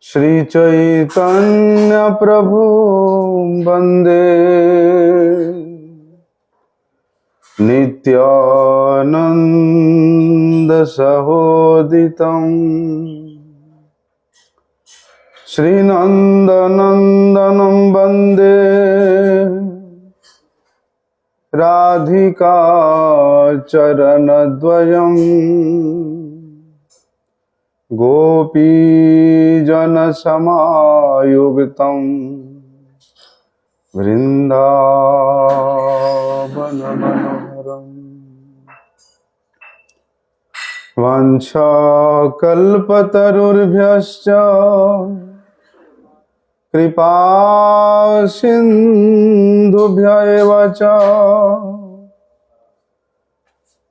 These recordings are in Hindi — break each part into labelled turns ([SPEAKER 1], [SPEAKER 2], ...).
[SPEAKER 1] श्री चैतन्य प्रभु वंदे नित्यानंद सहोदितं श्री नंदनंदनं वंदे राधिका चरणद्वयम् गोपीजनसमायुक्तं वृन्दावनमनोहरम् वाञ्छाकल्पतरुर्भ्यश्च कृपासिन्धुभ्य एव च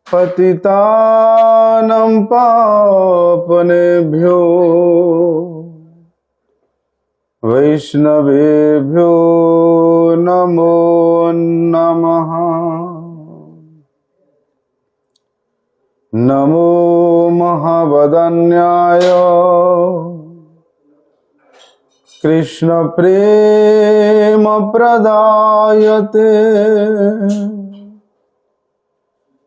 [SPEAKER 1] पतितानं पावनेभ्यो वैष्णवेभ्यो नमो नमः। नमो महावदन्याय कृष्ण प्रेम प्रदायते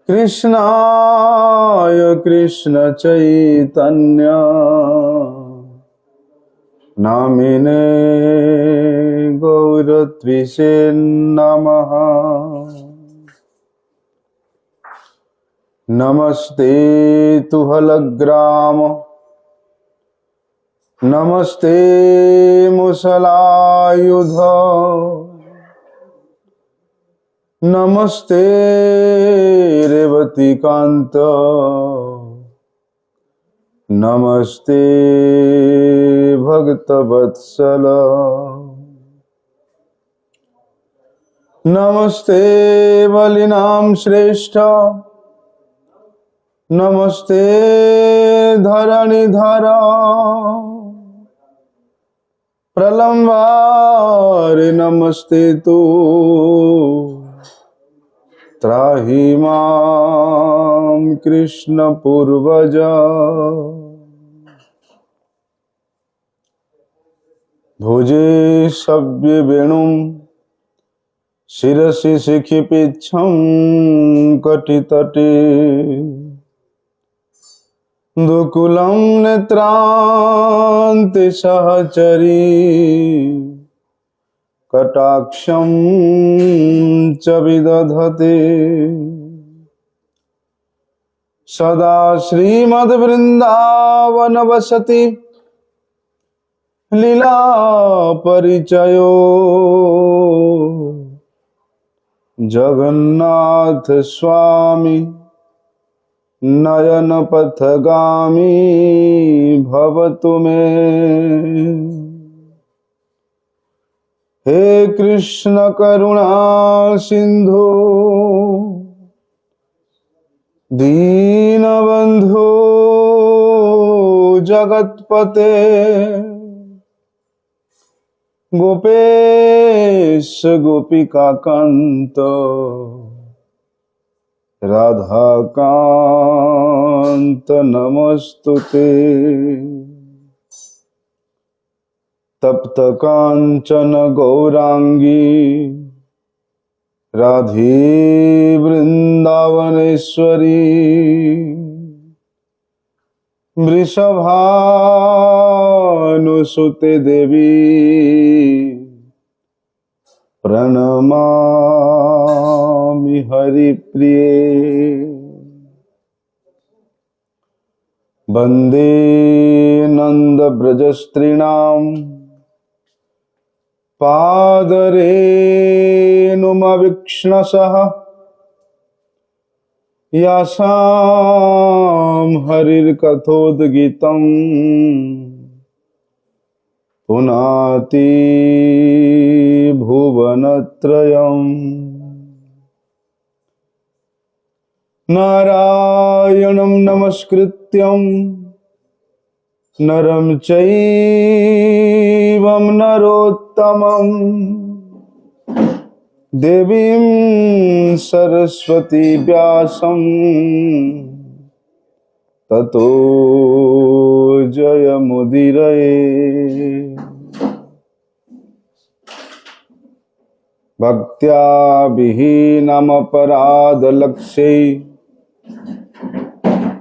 [SPEAKER 1] कृष्णाय कृष्ण चैतन्य नामिने गौरत्विषे नमः। नमस्ते तुहलग्राम नमस्ते मुसलायुध नमस्ते रेवतीकांत नमस्ते भक्तवत्सल नमस्ते बलिनाम श्रेष्ठ नमस्ते धरणिधर प्रलम्बारे नमस्ते तु त्राहि मां कृष्ण पूर्वज। भुजे सव्य वेणुं शिरसि शिखिपिच्छं कटितटे दुकुलं नेत्रान्ते सहचरी कटाक्षं च विदधते सदा श्रीमद्वृन्दावनवसति लीला परिचयो जगन्नाथ स्वामी नयन पथगामी भवतु मे। हे कृष्ण करुणा सिंधु दीनबंधु जगतपते गोपेश गोपिकाकांत राधाकांत नमस्तुते। तप्त कांचन गौरांगी राधे वृंदावनेश्वरी वृषभानुसुते देवी प्रणमामि हरिप्रिये। वंदे नंदव्रजस्त्रीणां पादरेणुमवीक्ष्णसः यासां हरिर्कथोद्गीतं पुनाति भुवनत्रयम्। नारायणं नमस्कृत्यं नरं चैव नरोत्तमं देवीं सरस्वती व्यासं ततो जयमुदीरये। भक्त्या विहीनमपराधलक्ष्यै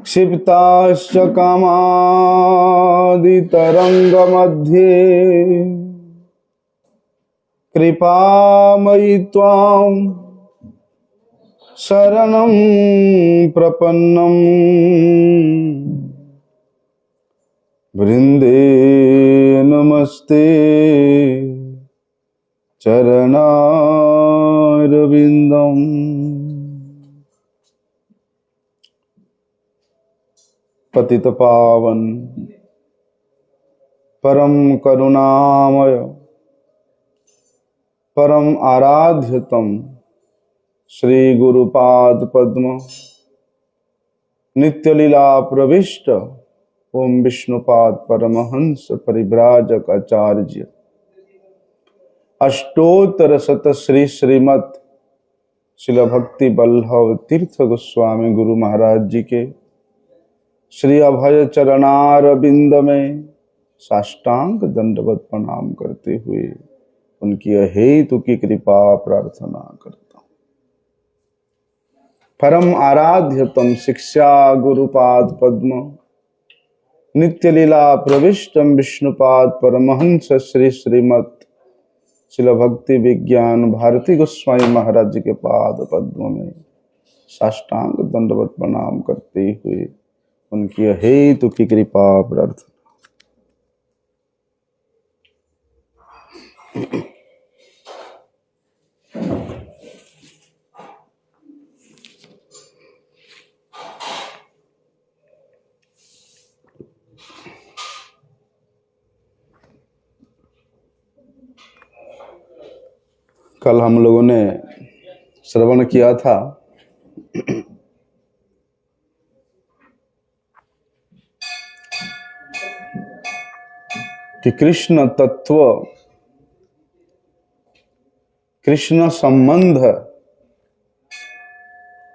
[SPEAKER 1] क्षिप्ताश्च कामादितरङ्गमध्ये कृपामयि त्वां शरणं प्रपन्नम्। वृन्दे नमस्ते चरणारविन्दम्। पतित पावन परम करुणामय परम आराध्यतम श्री गुरुपाद पद्म नित्य लीला प्रविष्ट ओम विष्णुपाद परमहंस परिव्राजक आचार्य अष्टोत्तर शत श्री श्रीमत शिल भक्ति वल्लभ तीर्थ गोस्वामी गुरु महाराज जी के श्री अभय चरणारविंद में साष्टांग दंडवत प्रणाम करते हुए उनकी अहेतु की कृपा प्रार्थना करता हूँ। परम आराध्यतम शिक्षा गुरुपाद पद्म नित्य लीला प्रविष्टम विष्णुपाद परमहंस श्री श्रीमत शिल भक्ति विज्ञान भारती गोस्वामी महाराज जी के पाद पद्म में साष्टांग दंडवत प्रणाम करते हुए उनकी हेतु की कृपा प्रार्थना। कल हम लोगों ने श्रवण किया था कि कृष्ण तत्व, कृष्ण संबंध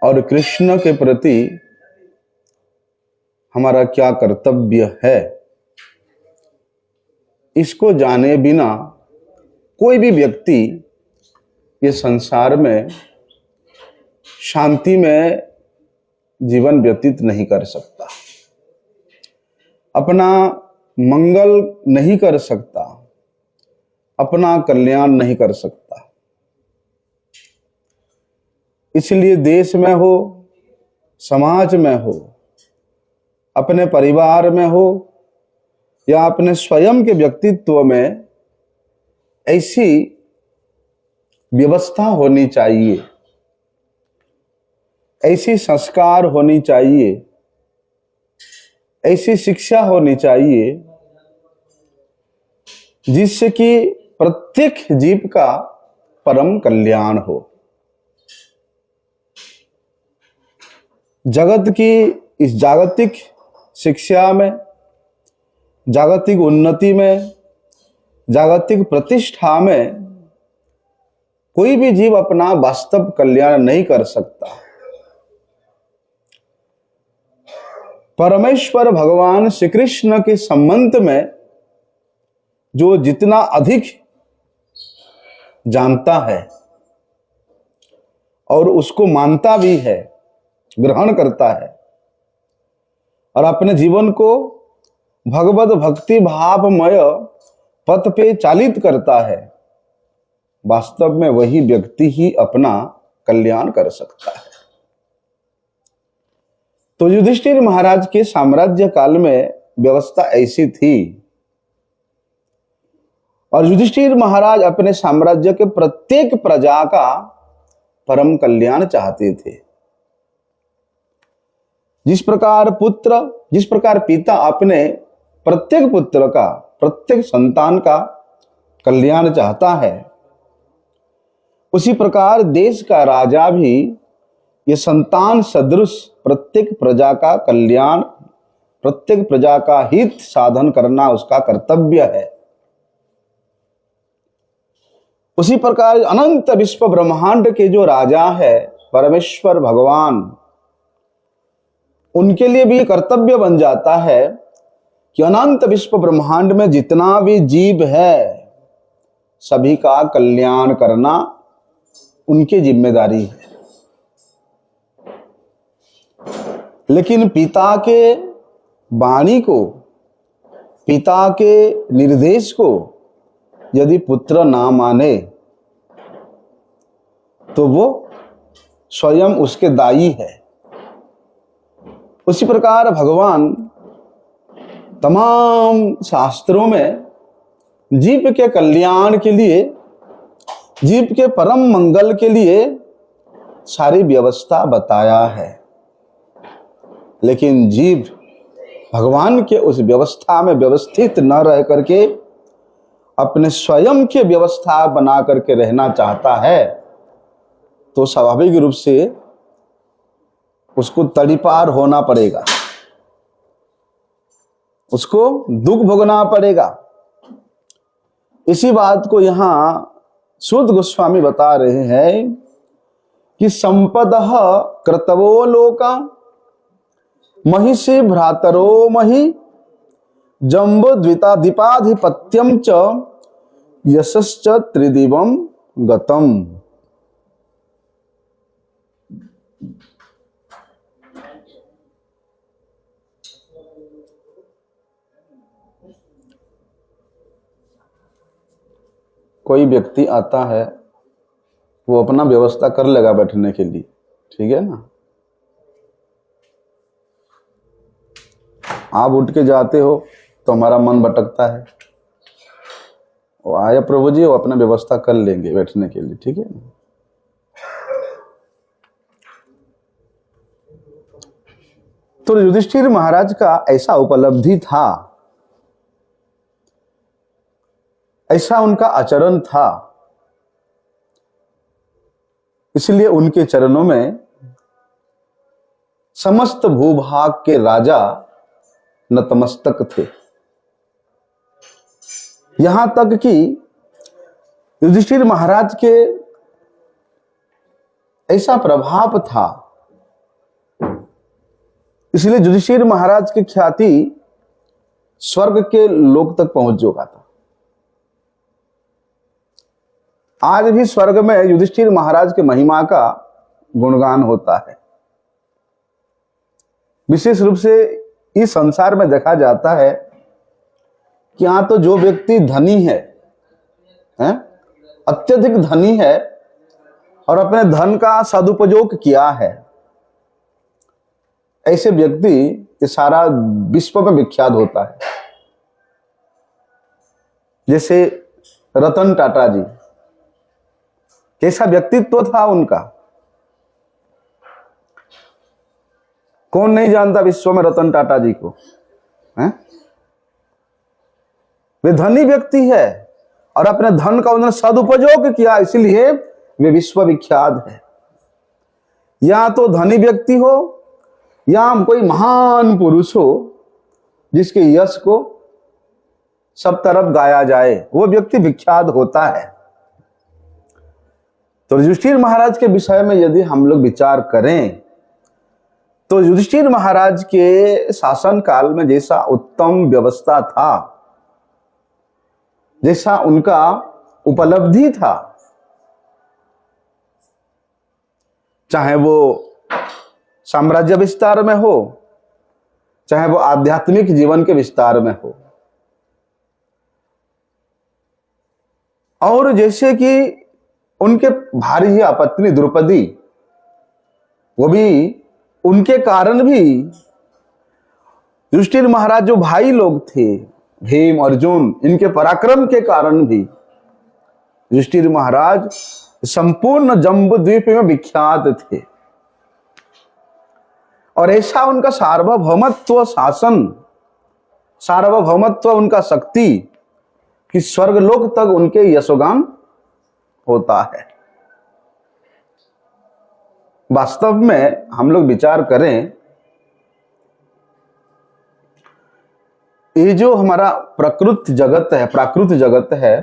[SPEAKER 1] और कृष्ण के प्रति हमारा क्या कर्तव्य है, इसको जाने बिना कोई भी व्यक्ति ये संसार में शांति में जीवन व्यतीत नहीं कर सकता, अपना मंगल नहीं कर सकता, अपना कल्याण नहीं कर सकता। इसलिए देश में हो, समाज में हो, अपने परिवार में हो या अपने स्वयं के व्यक्तित्व में ऐसी व्यवस्था होनी चाहिए, ऐसी संस्कार होनी चाहिए, ऐसी शिक्षा होनी चाहिए जिससे कि प्रत्येक जीव का परम कल्याण हो। जगत की इस जागतिक शिक्षा में, जागतिक उन्नति में, जागतिक प्रतिष्ठा में कोई भी जीव अपना वास्तव कल्याण नहीं कर सकता। परमेश्वर भगवान श्री कृष्ण के संबंध में जो जितना अधिक जानता है और उसको मानता भी है, ग्रहण करता है और अपने जीवन को भगवत भक्ति भावमय पथ पे चालित करता है, वास्तव में वही व्यक्ति ही अपना कल्याण कर सकता है। तो युधिष्ठिर महाराज के साम्राज्य काल में व्यवस्था ऐसी थी और युधिष्ठिर महाराज अपने साम्राज्य के प्रत्येक प्रजा का परम कल्याण चाहते थे। जिस प्रकार पिता अपने प्रत्येक पुत्र का, प्रत्येक संतान का कल्याण चाहता है, उसी प्रकार देश का राजा भी ये संतान सदृश प्रत्येक प्रजा का कल्याण, प्रत्येक प्रजा का हित साधन करना उसका कर्तव्य है। उसी प्रकार अनंत विश्व ब्रह्मांड के जो राजा है परमेश्वर भगवान, उनके लिए भी कर्तव्य बन जाता है कि अनंत विश्व ब्रह्मांड में जितना भी जीव है सभी का कल्याण करना उनकी जिम्मेदारी है। लेकिन पिता के वाणी को, पिता के निर्देश को यदि पुत्र ना माने तो वो स्वयं उसके दायी है। उसी प्रकार भगवान तमाम शास्त्रों में जीव के कल्याण के लिए, जीव के परम मंगल के लिए सारी व्यवस्था बताया है। लेकिन जीव भगवान के उस व्यवस्था में व्यवस्थित न रह करके अपने स्वयं की व्यवस्था बना करके रहना चाहता है, तो स्वाभाविक रूप से उसको तड़ीपार होना पड़ेगा, उसको दुख भोगना पड़ेगा। इसी बात को यहां सूत गोस्वामी बता रहे हैं कि संपदः कृतवो लोका महिषी भ्रातरो मही जम्बो द्विपाधिपत्यम च यशश्च त्रिदिवम गतम। कोई व्यक्ति आता है, वो अपना व्यवस्था कर लेगा बैठने के लिए, ठीक है ना। आप उठ के जाते हो तो हमारा मन भटकता है, वो आया प्रभु जी, वो अपना व्यवस्था कर लेंगे बैठने के लिए, ठीक है ना। तो युधिष्ठिर महाराज का ऐसा उपलब्धि था, ऐसा उनका आचरण था, इसलिए उनके चरणों में समस्त भूभाग के राजा नतमस्तक थे। यहां तक कि युधिष्ठिर महाराज के ऐसा प्रभाव था, इसलिए युधिष्ठिर महाराज की ख्याति स्वर्ग के लोक तक पहुंच चुका था। आज भी स्वर्ग में युधिष्ठिर महाराज के महिमा का गुणगान होता है। विशेष रूप से इस संसार में देखा जाता है कि यहां तो जो व्यक्ति धनी है, अत्यधिक धनी है और अपने धन का सदुपयोग किया है, ऐसे व्यक्ति ये सारा विश्व में विख्यात होता है। जैसे रतन टाटा जी, कैसा व्यक्तित्व था उनका, कौन नहीं जानता विश्व में रतन टाटा जी को, हैं? वे धनी व्यक्ति है और अपने धन का उन्होंने सदुपयोग किया, इसलिए वे विश्व विख्यात है। या तो धनी व्यक्ति हो या कोई महान पुरुष हो जिसके यश को सब तरफ गाया जाए, वो व्यक्ति विख्यात होता है। तो युधिष्ठिर महाराज के विषय में यदि हम लोग विचार करें तो युधिष्ठिर महाराज के शासन काल में जैसा उत्तम व्यवस्था था, जैसा उनका उपलब्धि था, चाहे वो साम्राज्य विस्तार में हो, चाहे वो आध्यात्मिक जीवन के विस्तार में हो, और जैसे कि उनके भार्या पत्नी द्रौपदी, वो भी उनके कारण भी युधिष्ठिर महाराज जो भाई लोग थे, भीम अर्जुन, इनके पराक्रम के कारण भी युधिष्ठिर महाराज संपूर्ण जम्बूद्वीप में विख्यात थे। और ऐसा उनका सार्वभौमत्व शासन, सार्वभौमत्व उनका शक्ति कि स्वर्गलोक तक उनके यशोगान होता है। वास्तव में हम लोग विचार करें, ये जो हमारा प्रकृति जगत है, प्राकृत जगत है,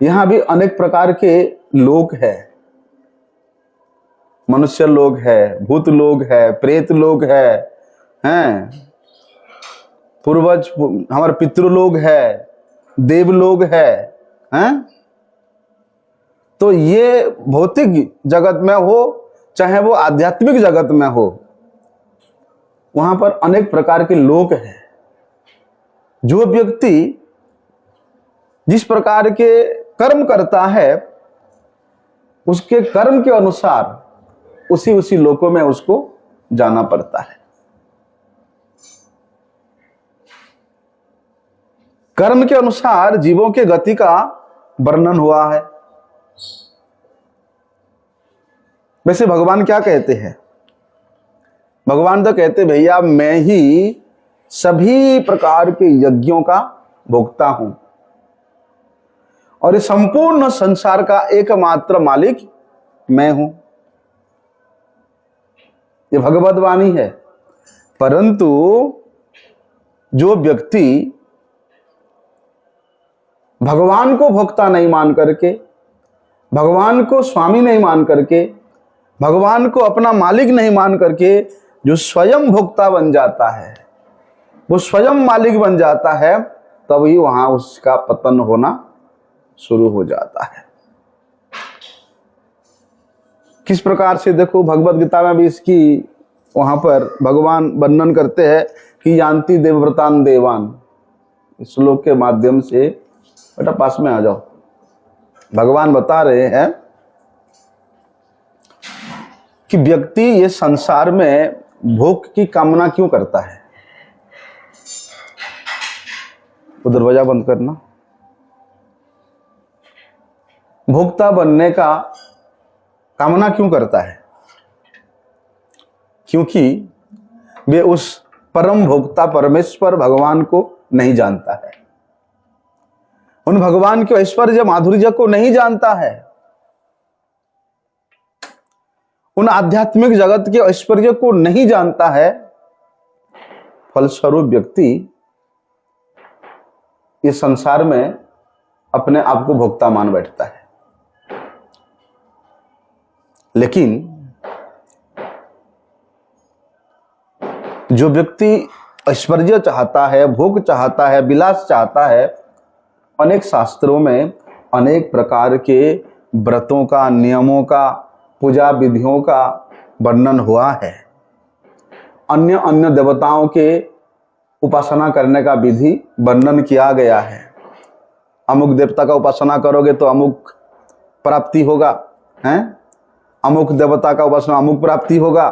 [SPEAKER 1] यहां भी अनेक प्रकार के लोग हैं। मनुष्य लोग है, भूत लोग है, प्रेत लोग हैं, पूर्वज हमारे पितृ लोग है, देव लोग हैं। तो ये भौतिक जगत में हो चाहे वो आध्यात्मिक जगत में हो, वहां पर अनेक प्रकार के लोग हैं। जो व्यक्ति जिस प्रकार के कर्म करता है, उसके कर्म के अनुसार उसी लोकों में उसको जाना पड़ता है। कर्म के अनुसार जीवों के गति का वर्णन हुआ है। वैसे भगवान क्या कहते हैं? भगवान तो कहते भैया मैं ही सभी प्रकार के यज्ञों का भोक्ता हूं और इस संपूर्ण संसार का एकमात्र मालिक मैं हूं। ये भगवत वाणी है। परंतु जो व्यक्ति भगवान को भोक्ता नहीं मान करके, भगवान को स्वामी नहीं मान करके, भगवान को अपना मालिक नहीं मान करके जो स्वयं भोक्ता बन जाता है, वो स्वयं मालिक बन जाता है, तभी वहां उसका पतन होना शुरू हो जाता है। किस प्रकार से देखो, भगवत गीता में भी इसकी वहां पर भगवान वर्णन करते हैं कि यान्ति देवव्रतान देवान। इस श्लोक के माध्यम से, बेटा पास में आ जाओ, भगवान बता रहे हैं कि व्यक्ति ये संसार में भोग की कामना क्यों करता है। वो दरवाजा बंद करना। भोक्ता बनने का कामना क्यों करता है? क्योंकि वे उस परम भोक्ता परमेश्वर भगवान को नहीं जानता है, उन भगवान के ऐश्वर्य माधुर्य को नहीं जानता है, उन आध्यात्मिक जगत के ऐश्वर्य को नहीं जानता है। फलस्वरूप व्यक्ति इस संसार में अपने आप को भोक्ता मान बैठता है। लेकिन जो व्यक्ति ऐश्वर्य चाहता है, भोग चाहता है, विलास चाहता है, अनेक शास्त्रों में अनेक प्रकार के व्रतों का, नियमों का, पूजा विधियों का वर्णन हुआ है। अन्य अन्य देवताओं के उपासना करने का विधि वर्णन किया गया है। अमुक देवता का उपासना करोगे तो अमुक प्राप्ति होगा, हैं? अमुक देवता का उपासना अमुक प्राप्ति होगा।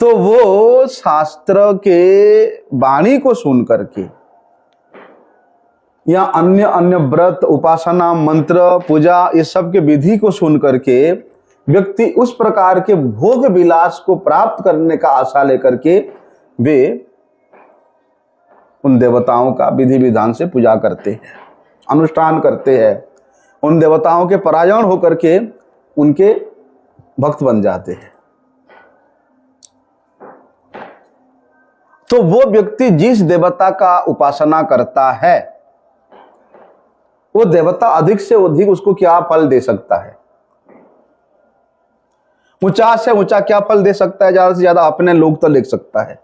[SPEAKER 1] तो वो शास्त्र के वाणी को सुन करके या अन्य अन्य व्रत, उपासना, मंत्र, पूजा, ये सब के विधि को सुन करके व्यक्ति उस प्रकार के भोग विलास को प्राप्त करने का आशा लेकर के वे उन देवताओं का विधि विधान से पूजा करते हैं, अनुष्ठान करते हैं। उन देवताओं के परायण होकर के उनके भक्त बन जाते हैं। तो वो व्यक्ति जिस देवता का उपासना करता है, वो देवता अधिक से अधिक उसको क्या फल दे सकता है? ऊंचा से ऊंचा क्या फल दे सकता है? ज्यादा से ज्यादा अपने लोग तक ले सकता है।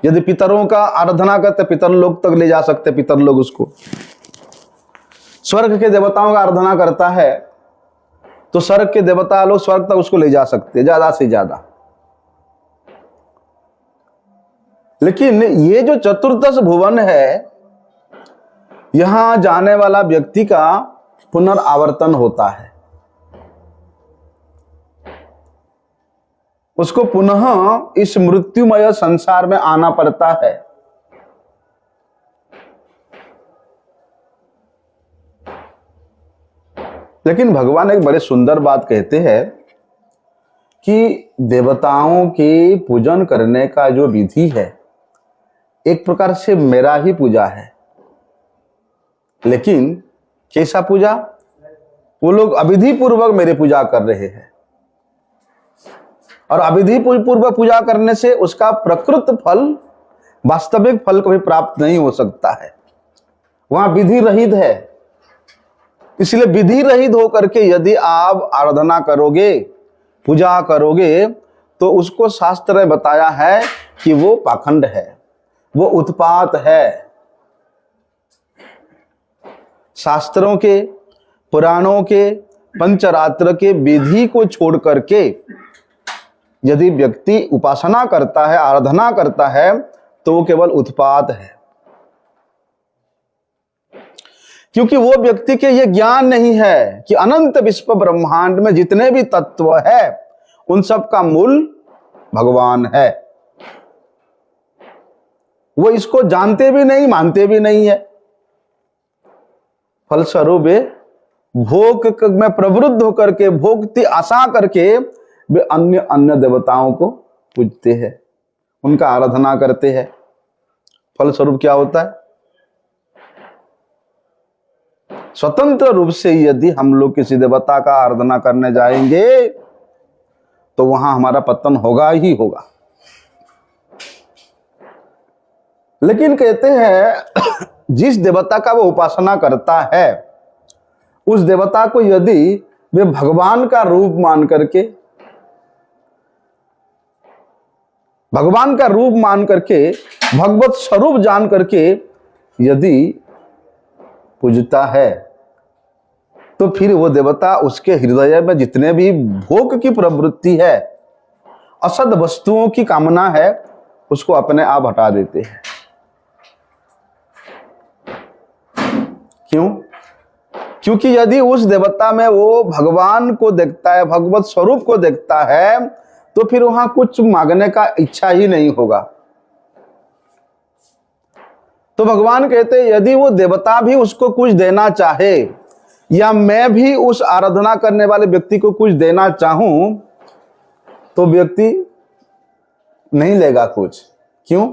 [SPEAKER 1] यदि पितरों का आराधना करते, पितर लोग तक ले जा सकते, पितर लोग उसको। स्वर्ग के देवताओं का आराधना करता है तो स्वर्ग के देवता लोग स्वर्ग तक उसको ले जा सकते, ज्यादा से ज्यादा। लेकिन ये जो चतुर्दश भुवन है, यहां जाने वाला व्यक्ति का पुनरावर्तन होता है। उसको पुनः इस मृत्युमय संसार में आना पड़ता है। लेकिन भगवान एक बड़े सुंदर बात कहते हैं कि देवताओं के पूजन करने का जो विधि है, एक प्रकार से मेरा ही पूजा है। लेकिन कैसा पूजा? वो लोग अविधि पूर्वक मेरे पूजा कर रहे हैं, और अविधि पूर्वक पूजा करने से उसका प्रकृत फल, वास्तविक फल कभी प्राप्त नहीं हो सकता है। वहां विधि रहित है। इसलिए विधि रहित होकर के यदि आप आराधना करोगे पूजा करोगे तो उसको शास्त्र ने बताया है कि वो पाखंड है, वो उत्पात है। शास्त्रों के, पुराणों के, पंचरात्र के विधि को छोड़ करके यदि व्यक्ति उपासना करता है, आराधना करता है, तो वो केवल उत्पात है। क्योंकि वो व्यक्ति के ये ज्ञान नहीं है कि अनंत विश्व ब्रह्मांड में जितने भी तत्व है उन सब का मूल भगवान है। वो इसको जानते भी नहीं, मानते भी नहीं है। फलस्वरूप वे भोग में प्रवृत्त होकर के, भोग की आशा करके वे अन्य अन्य देवताओं को पूजते हैं, उनका आराधना करते हैं। फलस्वरूप क्या होता है? स्वतंत्र रूप से यदि हम लोग किसी देवता का आराधना करने जाएंगे तो वहां हमारा पतन होगा ही होगा। लेकिन कहते हैं जिस देवता का वो उपासना करता है उस देवता को यदि वे भगवान का रूप मान करके, भगवान का रूप मान करके, भगवत स्वरूप जान करके यदि पूजता है, तो फिर वो देवता उसके हृदय में जितने भी भोग की प्रवृत्ति है, असद वस्तुओं की कामना है, उसको अपने आप हटा देते हैं। क्यों? क्योंकि यदि उस देवता में वो भगवान को देखता है, भगवत स्वरूप को देखता है, तो फिर वहां कुछ मांगने का इच्छा ही नहीं होगा। तो भगवान कहते हैं यदि वो देवता भी उसको कुछ देना चाहे या मैं भी उस आराधना करने वाले व्यक्ति को कुछ देना चाहूं तो व्यक्ति नहीं लेगा कुछ। क्यों?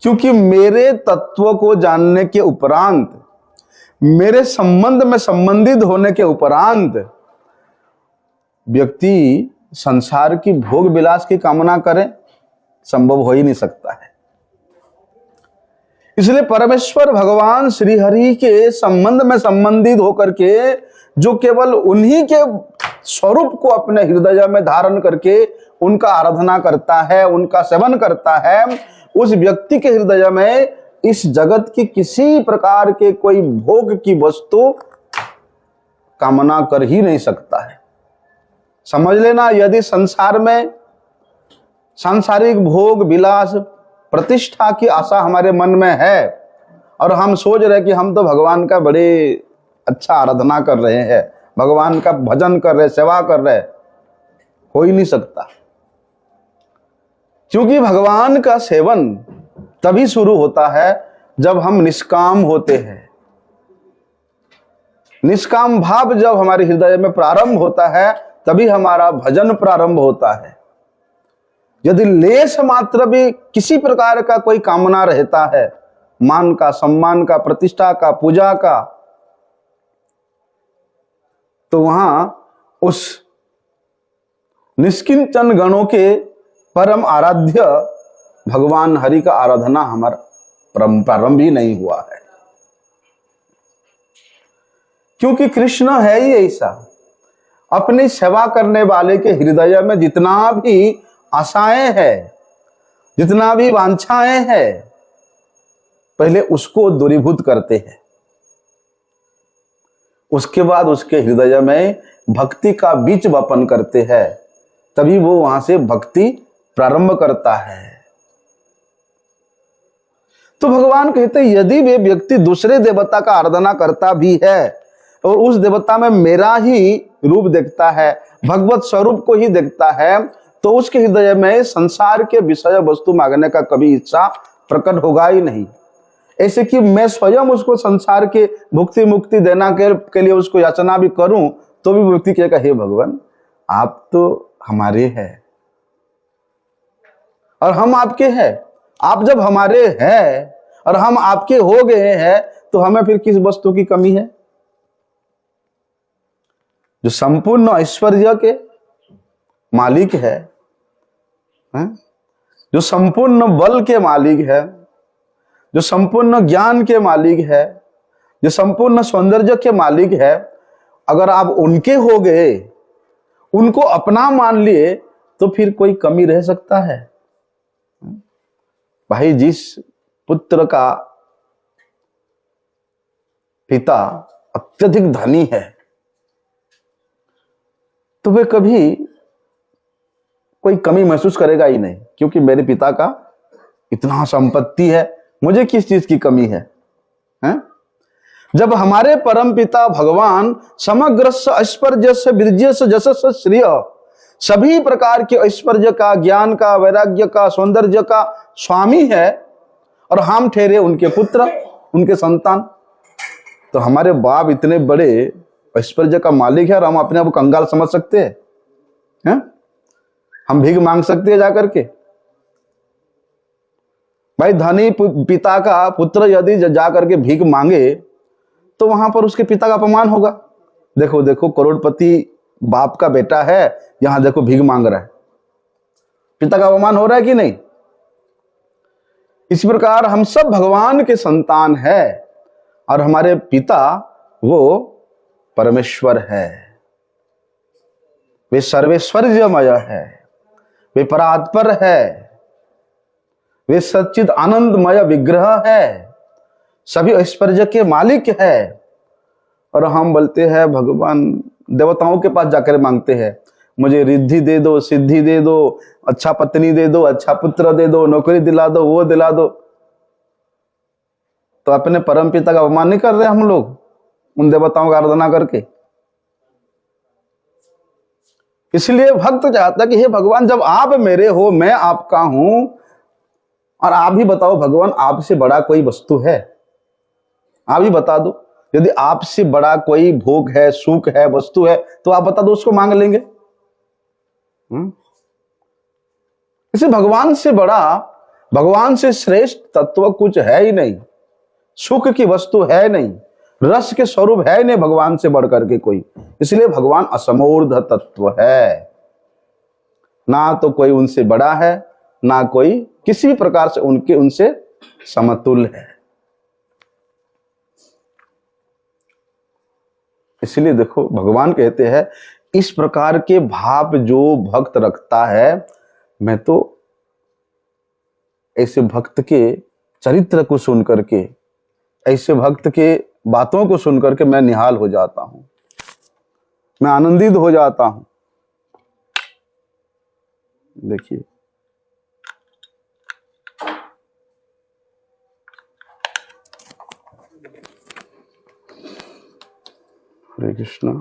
[SPEAKER 1] क्योंकि मेरे तत्व को जानने के उपरांत, मेरे संबंध में संबंधित होने के उपरांत व्यक्ति संसार की भोग विलास की कामना करे, संभव हो ही नहीं सकता है। इसलिए परमेश्वर भगवान श्री हरि के संबंध में संबंधित होकर के जो केवल उन्हीं के स्वरूप को अपने हृदय में धारण करके उनका आराधना करता है, उनका सेवन करता है, उस व्यक्ति के हृदय में इस जगत की किसी प्रकार के कोई भोग की वस्तु कामना कर ही नहीं सकता है। समझ लेना, यदि संसार में सांसारिक भोग विलास प्रतिष्ठा की आशा हमारे मन में है और हम सोच रहे कि हम तो भगवान का बड़े अच्छा आराधना कर रहे हैं, भगवान का भजन कर रहे, सेवा कर रहे, हो ही नहीं सकता। क्योंकि भगवान का सेवन तभी शुरू होता है जब हम निष्काम होते हैं। निष्काम भाव जब हमारे हृदय में प्रारंभ होता है तभी हमारा भजन प्रारंभ होता है। यदि लेश मात्र भी किसी प्रकार का कोई कामना रहता है, मान का, सम्मान का, प्रतिष्ठा का, पूजा का, तो वहां उस निष्किंचन गणों के परम आराध्य भगवान हरि का आराधना हमारा प्रारंभ ही नहीं हुआ है। क्योंकि कृष्ण है ही ऐसा, अपनी सेवा करने वाले के हृदय में जितना भी आशाएं हैं, जितना भी वांछाएं हैं, पहले उसको दूरीभूत करते हैं। उसके बाद उसके हृदय में भक्ति का बीज वपन करते हैं, तभी वो वहां से भक्ति प्रारंभ करता है। तो भगवान कहते हैं यदि वे व्यक्ति दूसरे देवता का आराधना करता भी है और उस देवता में मेरा ही रूप देखता है, भगवत स्वरूप को ही देखता है, तो उसके हृदय में संसार के विषय वस्तु मांगने का कभी इच्छा प्रकट होगा ही नहीं। ऐसे कि मैं स्वयं उसको संसार के भुक्ति मुक्ति देना के लिए उसको याचना भी करूं तो भी व्यक्ति कहेगा हे भगवान आप तो हमारे हैं और हम आपके हैं। आप जब हमारे हैं और हम आपके हो गए हैं तो हमें फिर किस वस्तु की कमी है? जो संपूर्ण ऐश्वर्य के मालिक है, जो संपूर्ण बल के मालिक है, जो संपूर्ण ज्ञान के मालिक है, जो संपूर्ण सौंदर्य के मालिक है, अगर आप उनके हो गए उनको अपना मान लिए तो फिर कोई कमी रह सकता है? भाई, जिस पुत्र का पिता अत्यधिक धनी है तो वे कभी कोई कमी महसूस करेगा ही नहीं, क्योंकि मेरे पिता का इतना संपत्ति है, मुझे किस चीज की कमी है, हैं? जब हमारे परम पिता भगवान समग्र ऐश्वर्य वीर्य जशस श्रेय सभी प्रकार के ऐश्वर्य का, ज्ञान का, वैराग्य का, सौंदर्य का स्वामी है और हम ठहरे उनके पुत्र, उनके संतान, तो हमारे बाप इतने बड़े ऐश्वर्य का मालिक है और हम अपने आप को कंगाल समझ सकते हैं? हम भीख मांग सकते हैं जाकर के? भाई, धनी पिता का पुत्र यदि जाकर के भीख मांगे तो वहां पर उसके पिता का अपमान होगा। देखो देखो, करोड़पति बाप का बेटा है, यहां देखो भीख मांग रहा है, पिता का अपमान हो रहा है कि नहीं? इस प्रकार हम सब भगवान के संतान है और हमारे पिता वो परमेश्वर है, वे सर्वेश्वर्यमय है, वे परात्पर है, वे सच्चिद आनंदमय विग्रह है, सभी ऐश्वर्य के मालिक है। और हम बोलते हैं भगवान, देवताओं के पास जाकर मांगते हैं, मुझे रिद्धि दे दो, सिद्धि दे दो, अच्छा पत्नी दे दो, अच्छा पुत्र दे दो, नौकरी दिला दो, वो दिला दो। तो अपने परम पिता का अपमान नहीं कर रहे हम लोग उन देवताओं का आराधना करके? इसलिए भक्त चाहता कि हे भगवान, जब आप मेरे हो, मैं आपका हूं, और आप ही बताओ भगवान, आपसे बड़ा कोई वस्तु है? आप ही बता दो, यदि आपसे बड़ा कोई भोग है, सुख है, वस्तु है, तो आप बता दो, उसको मांग लेंगे। इसे भगवान से बड़ा, भगवान से श्रेष्ठ तत्व कुछ है ही नहीं, सुख की वस्तु है नहीं, रस के स्वरूप है नहीं भगवान से बढ़कर के कोई। इसलिए भगवान असमूर्ध तत्व है, ना तो कोई उनसे बड़ा है, ना कोई किसी भी प्रकार से उनसे समतुल्य है। इसलिए देखो, भगवान कहते हैं, इस प्रकार के भाव जो भक्त रखता है, मैं तो ऐसे भक्त के चरित्र को सुन करके, ऐसे भक्त के बातों को सुन करके मैं निहाल हो जाता हूं, मैं आनंदित हो जाता हूं। देखिए, हरे कृष्णा।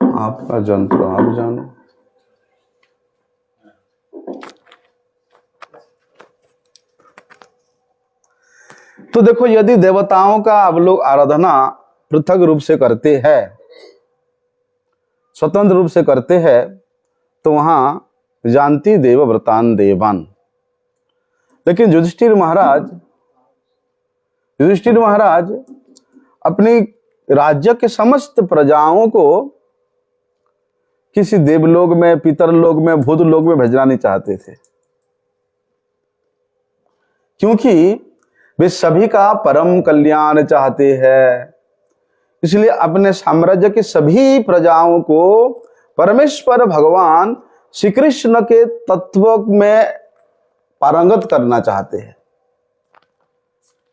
[SPEAKER 1] आपका जंत्र आप जानो। तो देखो, यदि देवताओं का आप लोग आराधना पृथक रूप से करते हैं, स्वतंत्र रूप से करते हैं, तो वहां जानती देव व्रतान देवान। लेकिन युधिष्ठिर महाराज अपनी राज्य के समस्त प्रजाओं को किसी देवलोक में, पितरलोक में, भूतलोक में भेजना नहीं चाहते थे, क्योंकि वे सभी का परम कल्याण चाहते हैं। इसलिए अपने साम्राज्य के सभी प्रजाओं को परमेश्वर भगवान श्री कृष्ण के तत्व में पारंगत करना चाहते हैं,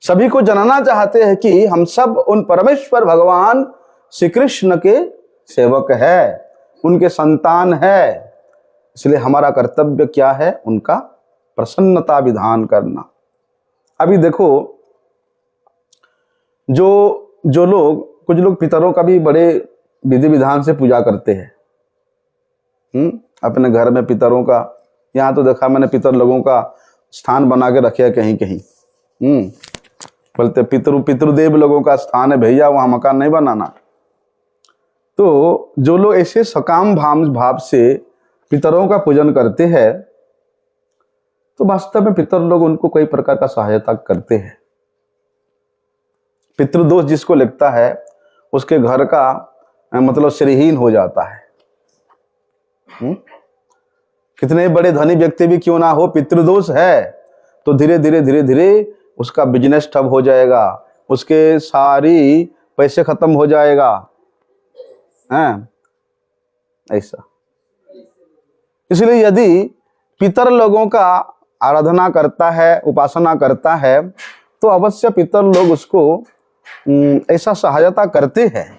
[SPEAKER 1] सभी को जनाना चाहते हैं कि हम सब उन परमेश्वर भगवान श्री कृष्ण के सेवक है, उनके संतान है। इसलिए हमारा कर्तव्य क्या है? उनका प्रसन्नता विधान करना। अभी देखो, जो लोग, कुछ लोग पितरों का भी बड़े विधि विधान से पूजा करते हैं, अपने घर में पितरों का, यहाँ तो देखा मैंने पितर लोगों का स्थान बना के रखे है कहीं कहीं। बोलते पितृदेव लोगों का स्थान है भैया, वहां मकान नहीं बनाना। तो जो लोग ऐसे सकाम भाव से पितरों का पूजन करते हैं, तो वास्तव में पितर लोग उनको कई प्रकार का सहायता करते हैं। पितृदोष जिसको लगता है, उसके घर का मतलब श्रीहीन हो जाता है। कितने बड़े धनी व्यक्ति भी क्यों ना हो, पितृदोष है तो धीरे धीरे धीरे धीरे उसका बिजनेस ठप हो जाएगा, उसके सारी पैसे खत्म हो जाएगा, हैं ऐसा। इसलिए यदि पितर लोगों का आराधना करता है, उपासना करता है, तो अवश्य पितर लोग उसको ऐसा सहायता करते हैं।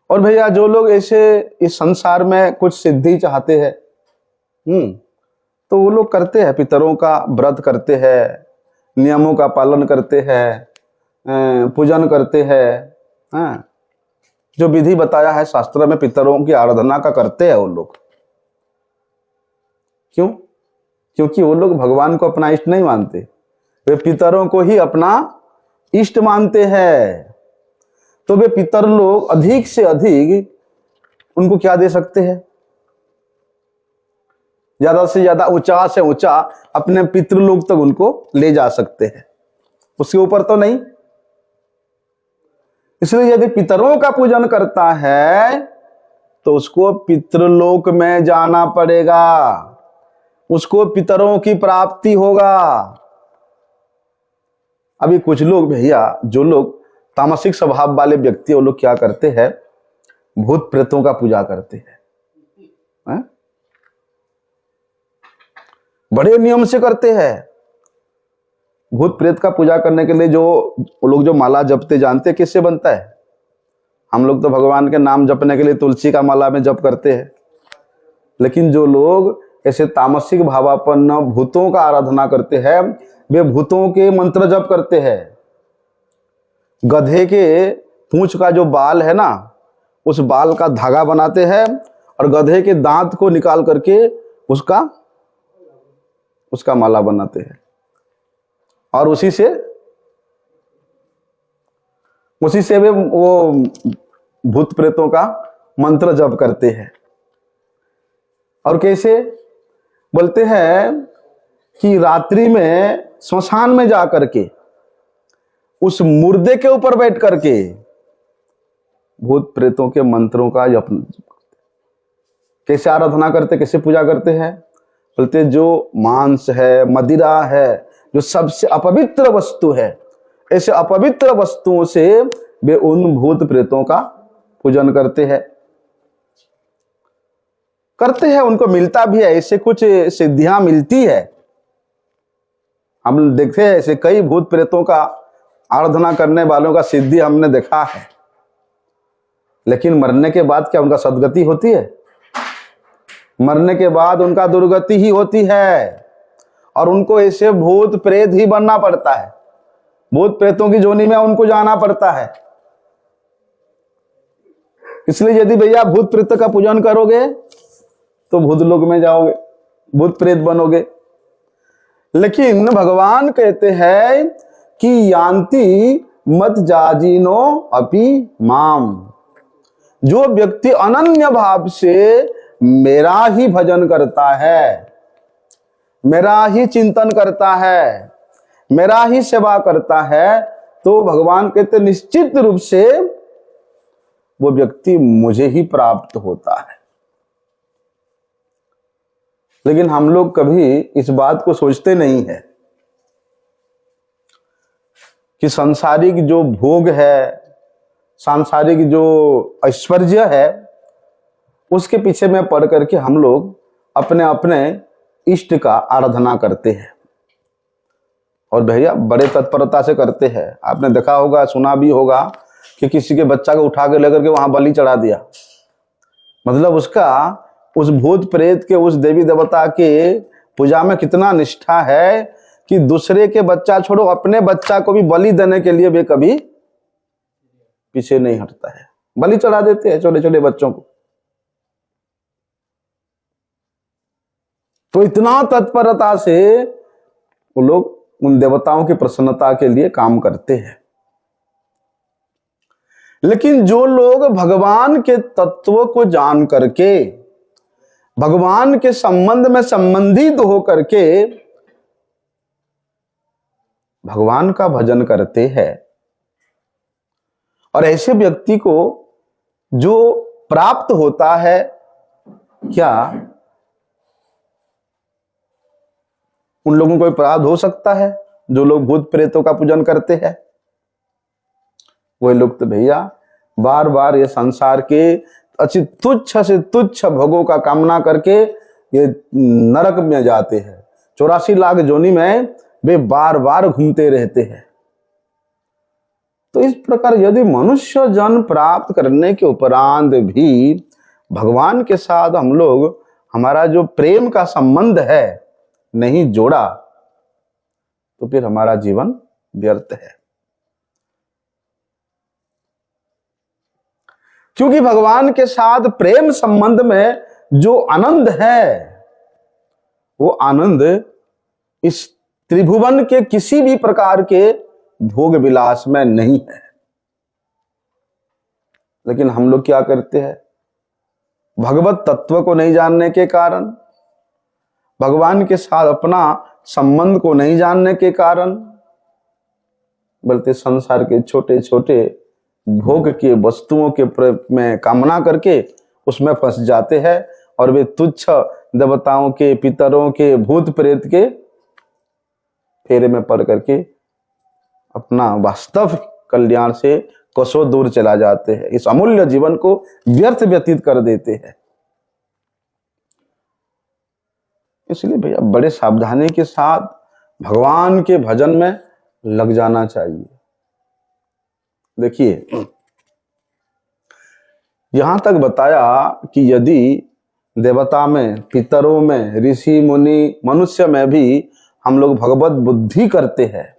[SPEAKER 1] और भैया जो लोग ऐसे इस संसार में कुछ सिद्धि चाहते हैं, तो वो लोग करते हैं, पितरों का व्रत करते हैं, नियमों का पालन करते हैं, पूजन करते हैं, जो विधि बताया है शास्त्र में पितरों की आराधना का करते हैं वो लोग। क्यों? क्योंकि वो लोग भगवान को अपना इष्ट नहीं मानते, वे पितरों को ही अपना इष्ट मानते हैं। तो वे पितर लोग अधिक से अधिक उनको क्या दे सकते हैं? ज्यादा से ज्यादा, ऊंचा से ऊंचा अपने पितृलोक तक उनको ले जा सकते हैं, उसके ऊपर तो नहीं। इसलिए यदि पितरों का पूजन करता है तो उसको पितृलोक में जाना पड़ेगा, उसको पितरों की प्राप्ति होगा। अभी कुछ लोग भैया, जो लोग तामसिक स्वभाव वाले व्यक्ति, वो लोग क्या करते हैं? भूत प्रेतों का पूजा करते हैं, बड़े नियम से करते हैं। भूत प्रेत का पूजा करने के लिए जो लोग जो माला जपते, जानते किससे बनता है? हम लोग तो भगवान के नाम जपने के लिए तुलसी का माला में जप करते हैं, लेकिन जो लोग ऐसे तामसिक भावापन्न भूतों का आराधना करते हैं, वे भूतों के मंत्र जप करते हैं। गधे के पूंछ का जो बाल है ना, उस बाल का धागा बनाते हैं और गधे के दांत को निकाल करके उसका माला बनाते हैं, और उसी से वे वो भूत प्रेतों का मंत्र जप करते हैं। और कैसे? बोलते हैं कि रात्रि में श्मशान में जा करके उस मुर्दे के ऊपर बैठ करके भूत प्रेतों के मंत्रों का जप। कैसे आराधना करते, कैसे पूजा करते हैं? बोलते जो मांस है, मदिरा है, जो सबसे अपवित्र वस्तु है, ऐसे अपवित्र वस्तुओं से वे उन भूत प्रेतों का पूजन करते हैं। उनको मिलता भी है, ऐसे कुछ सिद्धियां मिलती है। हम देखते हैं ऐसे कई भूत प्रेतों का आराधना करने वालों का सिद्धि हमने देखा है, लेकिन मरने के बाद क्या उनका सदगति होती है? मरने के बाद उनका दुर्गति ही होती है, और उनको ऐसे भूत प्रेत ही बनना पड़ता है, भूत प्रेतों की जोनी में उनको जाना पड़ता है। इसलिए यदि भैया भूत प्रेत का पूजन करोगे तो भूत लोक में जाओगे, भूत प्रेत बनोगे। लेकिन भगवान कहते हैं कि यान्ति मत जाजीनो अपि माम, जो व्यक्ति अनन्य भाव से मेरा ही भजन करता है, मेरा ही चिंतन करता है, मेरा ही सेवा करता है, तो भगवान कहते निश्चित रूप से वो व्यक्ति मुझे ही प्राप्त होता है। लेकिन हम लोग कभी इस बात को सोचते नहीं है कि सांसारिक जो भोग है, सांसारिक जो ऐश्वर्य है, उसके पीछे में पड़ करके हम लोग अपने अपने इष्ट का आराधना करते हैं, और भैया बड़े तत्परता से करते हैं। आपने देखा होगा, सुना भी होगा कि किसी के बच्चा को उठा के लेकर के वहां बलि चढ़ा दिया। मतलब उसका उस भूत प्रेत के, उस देवी देवता के पूजा में कितना निष्ठा है कि दूसरे के बच्चा छोड़ो, अपने बच्चा को भी बलि देने के लिए वे कभी पीछे नहीं हटता है, बलि चढ़ा देते हैं छोटे छोटे बच्चों को। तो इतना तत्परता से वो लोग उन देवताओं की प्रसन्नता के लिए काम करते हैं। लेकिन जो लोग भगवान के तत्व को जान करके, भगवान के संबंध में संबंधित हो करके भगवान का भजन करते हैं, और ऐसे व्यक्ति को जो प्राप्त होता है क्या? उन लोगों को भी प्राप्त हो सकता है जो लोग भूत प्रेतों का पूजन करते हैं। वही लोग तो भैया बार बार ये संसार के अच्छी तुच्छ से तुच्छ भोगों का कामना करके ये नरक में जाते हैं। 84 लाख जोनी में वे बार बार घूमते रहते हैं। तो इस प्रकार यदि मनुष्य जन्म प्राप्त करने के उपरांत भी भगवान के साथ हम लोग हमारा जो प्रेम का संबंध है नहीं जोड़ा, तो फिर हमारा जीवन व्यर्थ है। क्योंकि भगवान के साथ प्रेम संबंध में जो आनंद है, वो आनंद इस त्रिभुवन के किसी भी प्रकार के भोग विलास में नहीं है। लेकिन हम लोग क्या करते हैं? भगवत तत्व को नहीं जानने के कारण, भगवान के साथ अपना संबंध को नहीं जानने के कारण, बल्कि संसार के छोटे छोटे भोग के वस्तुओं के में कामना करके उसमें फंस जाते हैं और वे तुच्छ देवताओं के, पितरों के, भूत प्रेत के फेरे में पड़ करके अपना वास्तव कल्याण से कोसों दूर चला जाते हैं। इस अमूल्य जीवन को व्यर्थ व्यतीत कर देते हैं। इसलिए भैया बड़े सावधानी के साथ भगवान के भजन में लग जाना चाहिए। देखिए, यहां तक बताया कि यदि देवता में, पितरों में, ऋषि मुनि, मनुष्य में भी हम लोग भगवत बुद्धि करते हैं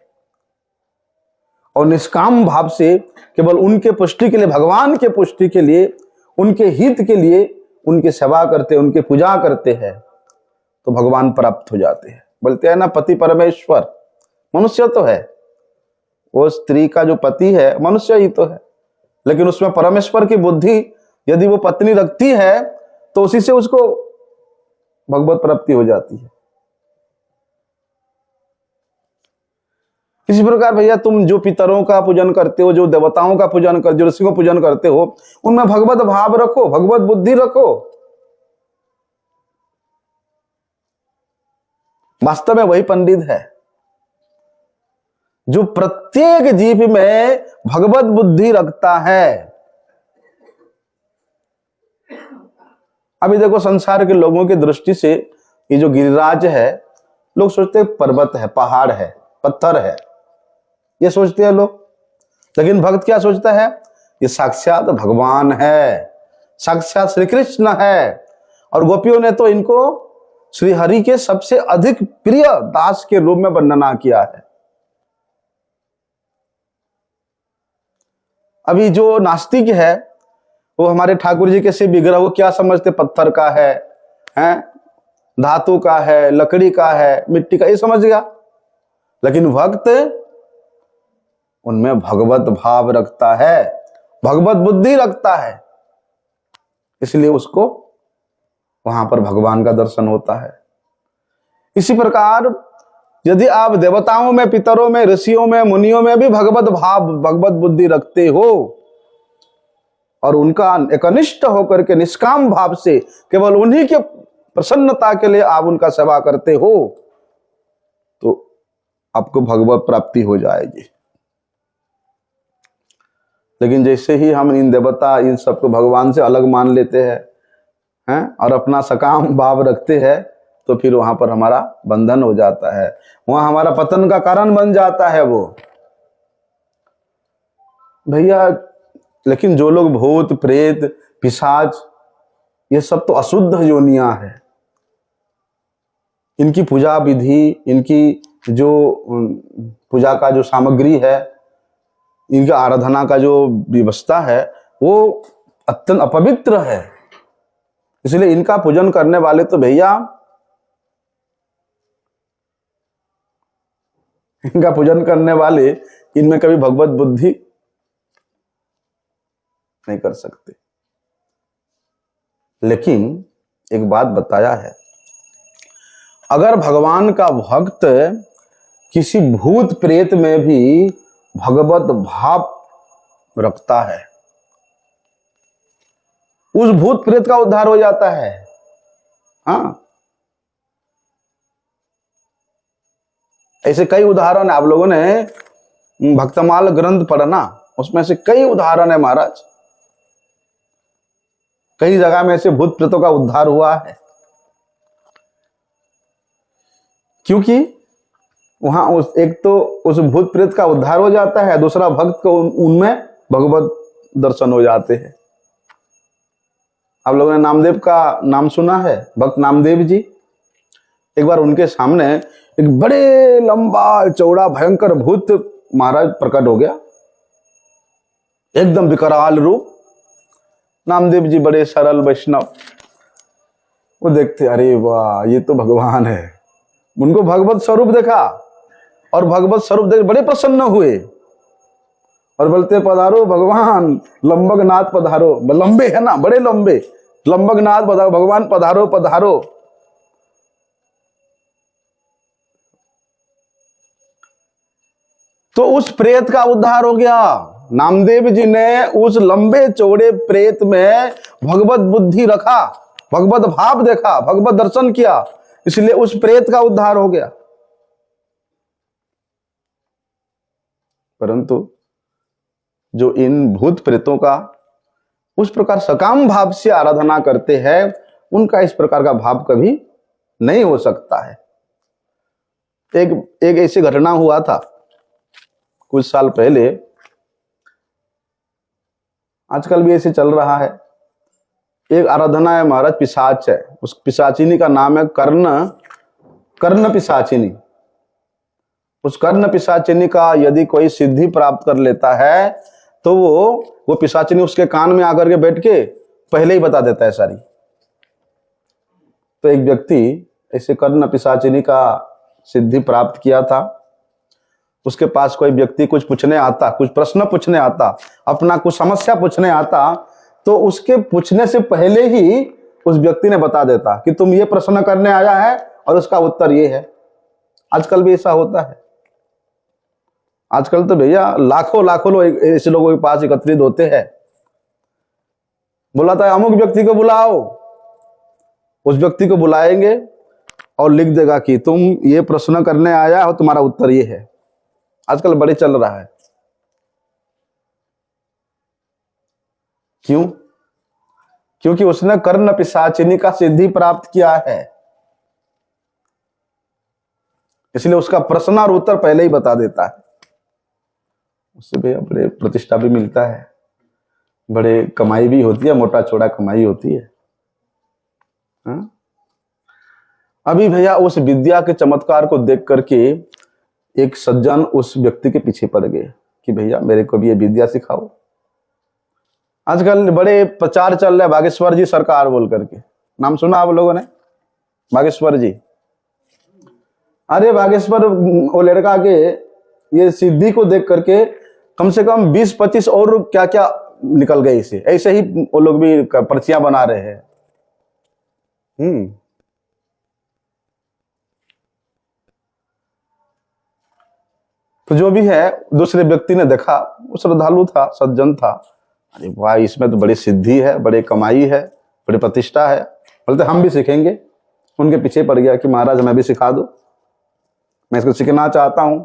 [SPEAKER 1] और निष्काम भाव से केवल उनके पुष्टि के लिए, भगवान के पुष्टि के लिए, उनके हित के लिए उनकी सेवा करते, उनकी पूजा करते हैं, तो भगवान प्राप्त हो जाते हैं। बोलते हैं ना, पति परमेश्वर मनुष्य तो है, वो स्त्री का जो पति है मनुष्य ही तो है, लेकिन उसमें परमेश्वर की बुद्धि यदि वो पत्नी रखती है तो उसी से उसको भगवत प्राप्ति हो जाती है। इसी प्रकार भैया तुम जो पितरों का पूजन करते हो, जो देवताओं का पूजन कर, जो ऋषियों का पूजन करते हो, उनमें भगवत भाव रखो, भगवत बुद्धि रखो। वास्तव में वही पंडित है जो प्रत्येक जीव में भगवत बुद्धि रखता है। अभी देखो, संसार के लोगों की दृष्टि से ये जो गिरिराज है, लोग सोचते हैं पर्वत है, पहाड़ है, पत्थर है, ये सोचते हैं लोग। लेकिन भक्त क्या सोचता है? ये साक्षात भगवान है, साक्षात श्री कृष्ण है। और गोपियों ने तो इनको श्री हरि के सबसे अधिक प्रिय दास के रूप में वर्णना किया है। अभी जो नास्तिक है वो हमारे ठाकुर जी के से विग्रह को क्या समझते? पत्थर का है, धातु का है, लकड़ी का है, मिट्टी का, ये समझ गया। लेकिन भक्त उनमें भगवत भाव रखता है, भगवत बुद्धि रखता है, इसलिए उसको वहां पर भगवान का दर्शन होता है। इसी प्रकार यदि आप देवताओं में, पितरों में, ऋषियों में, मुनियों में भी भगवत भाव, भगवत बुद्धि रखते हो और उनका एकनिष्ठ होकर के निष्काम भाव से केवल उन्हीं के प्रसन्नता के लिए आप उनका सेवा करते हो, तो आपको भगवत प्राप्ति हो जाएगी। लेकिन जैसे ही हम इन देवता, इन सबको भगवान से अलग मान लेते हैं और अपना सकाम भाव रखते हैं, तो फिर वहां पर हमारा बंधन हो जाता है, वहां हमारा पतन का कारण बन जाता है वो भैया। लेकिन जो लोग भूत प्रेत पिशाच, ये सब तो अशुद्ध योनियां हैं। इनकी पूजा विधि, इनकी जो पूजा का जो सामग्री है, इनका आराधना का जो व्यवस्था है, वो अत्यंत अपवित्र है। इसलिए इनका पूजन करने वाले तो भैया, इनका पूजन करने वाले इनमें कभी भगवत बुद्धि नहीं कर सकते। लेकिन एक बात बताया है, अगर भगवान का भक्त किसी भूत प्रेत में भी भगवत भाव रखता है, उस भूत प्रेत का उद्धार हो जाता है। हाँ, ऐसे कई उदाहरण आप लोगों ने भक्तमाल ग्रंथ पढ़ना, उसमें से कई उदाहरण है महाराज। कई जगह में ऐसे भूत प्रेतों का उद्धार हुआ है, क्योंकि वहां एक तो उस भूत प्रेत का उद्धार हो जाता है, दूसरा भक्त को उनमें भगवत दर्शन हो जाते हैं। आप लोगों ने नामदेव का नाम सुना है, भक्त नामदेव जी। एक बार उनके सामने एक बड़े लंबा चौड़ा भयंकर भूत महाराज प्रकट हो गया, एकदम विकराल रूप। नामदेव जी बड़े सरल वैष्णव, वो देखते, अरे वाह, ये तो भगवान है। उनको भगवत स्वरूप देखा और भगवत स्वरूप देख बड़े प्रसन्न हुए और बोलते, पधारो भगवान, लंबगनाथ पधारो। लंबे है ना, बड़े लंबे, लंबगनाथ पधारो, भगवान पधारो पधारो। तो उस प्रेत का उद्धार हो गया। नामदेव जी ने उस लंबे चौड़े प्रेत में भगवत बुद्धि रखा, भगवत भाव देखा, भगवत दर्शन किया, इसलिए उस प्रेत का उद्धार हो गया। परंतु जो इन भूत प्रेतों का उस प्रकार सकाम भाव से आराधना करते हैं, उनका इस प्रकार का भाव कभी नहीं हो सकता है। एक ऐसी घटना हुआ था कुछ साल पहले, आजकल भी ऐसे चल रहा है। एक आराधना है महाराज, पिशाच है, उस पिशाचिनी का नाम है कर्ण पिशाचिनी। उस कर्ण पिशाचिनी का यदि कोई सिद्धि प्राप्त कर लेता है तो वो पिशाचिनी उसके कान में आकर के बैठ के पहले ही बता देता है सारी। तो एक व्यक्ति ऐसे कर्ण पिशाचिनी का सिद्धि प्राप्त किया था। उसके पास कोई व्यक्ति कुछ पूछने आता, कुछ प्रश्न पूछने आता, अपना कुछ समस्या पूछने आता, तो उसके पूछने से पहले ही उस व्यक्ति ने बता देता कि तुम ये प्रश्न करने आया है और उसका उत्तर ये है। आजकल भी ऐसा होता है। आजकल तो भैया लाखों लाखों लोग ऐसे लोगों के पास एकत्रित होते हैं। बुलाता है, अमुक व्यक्ति को बुलाओ, उस व्यक्ति को बुलाएंगे और लिख देगा कि तुम ये प्रश्न करने आया हो, तुम्हारा उत्तर ये है। आजकल बड़े चल रहा है। क्यों? क्योंकि उसने कर्ण पिशाचिनी का सिद्धि प्राप्त किया है, इसलिए उसका प्रश्न और उत्तर पहले ही बता देता है। उससे भैया बड़े प्रतिष्ठा भी मिलता है, बड़े कमाई भी होती है, मोटा छोटा कमाई होती है। हाँ? अभी भैया उस विद्या के चमत्कार को देख करके एक सज्जन उस व्यक्ति के पीछे पड़ गए कि भैया मेरे को भी ये विद्या सिखाओ। आजकल बड़े प्रचार चल रहे हैं, बागेश्वर जी सरकार बोल करके, नाम सुना आप लोगों ने? बागेश्वर जी, अरे बागेश्वर वो लड़का के ये सिद्धि को देख करके कम से कम 20-25 और क्या क्या निकल गए इसे। ऐसे ही वो लोग भी पर्चियां बना रहे हैं। तो जो भी है, दूसरे व्यक्ति ने देखा, वो श्रद्धालु था, सज्जन था, अरे वाह, इसमें तो बड़ी सिद्धि है, बड़ी कमाई है, बड़ी प्रतिष्ठा है, बोलते हम भी सीखेंगे। उनके पीछे पड़ गया कि महाराज मैं भी सिखा दो, मैं इसको सीखना चाहता हूं।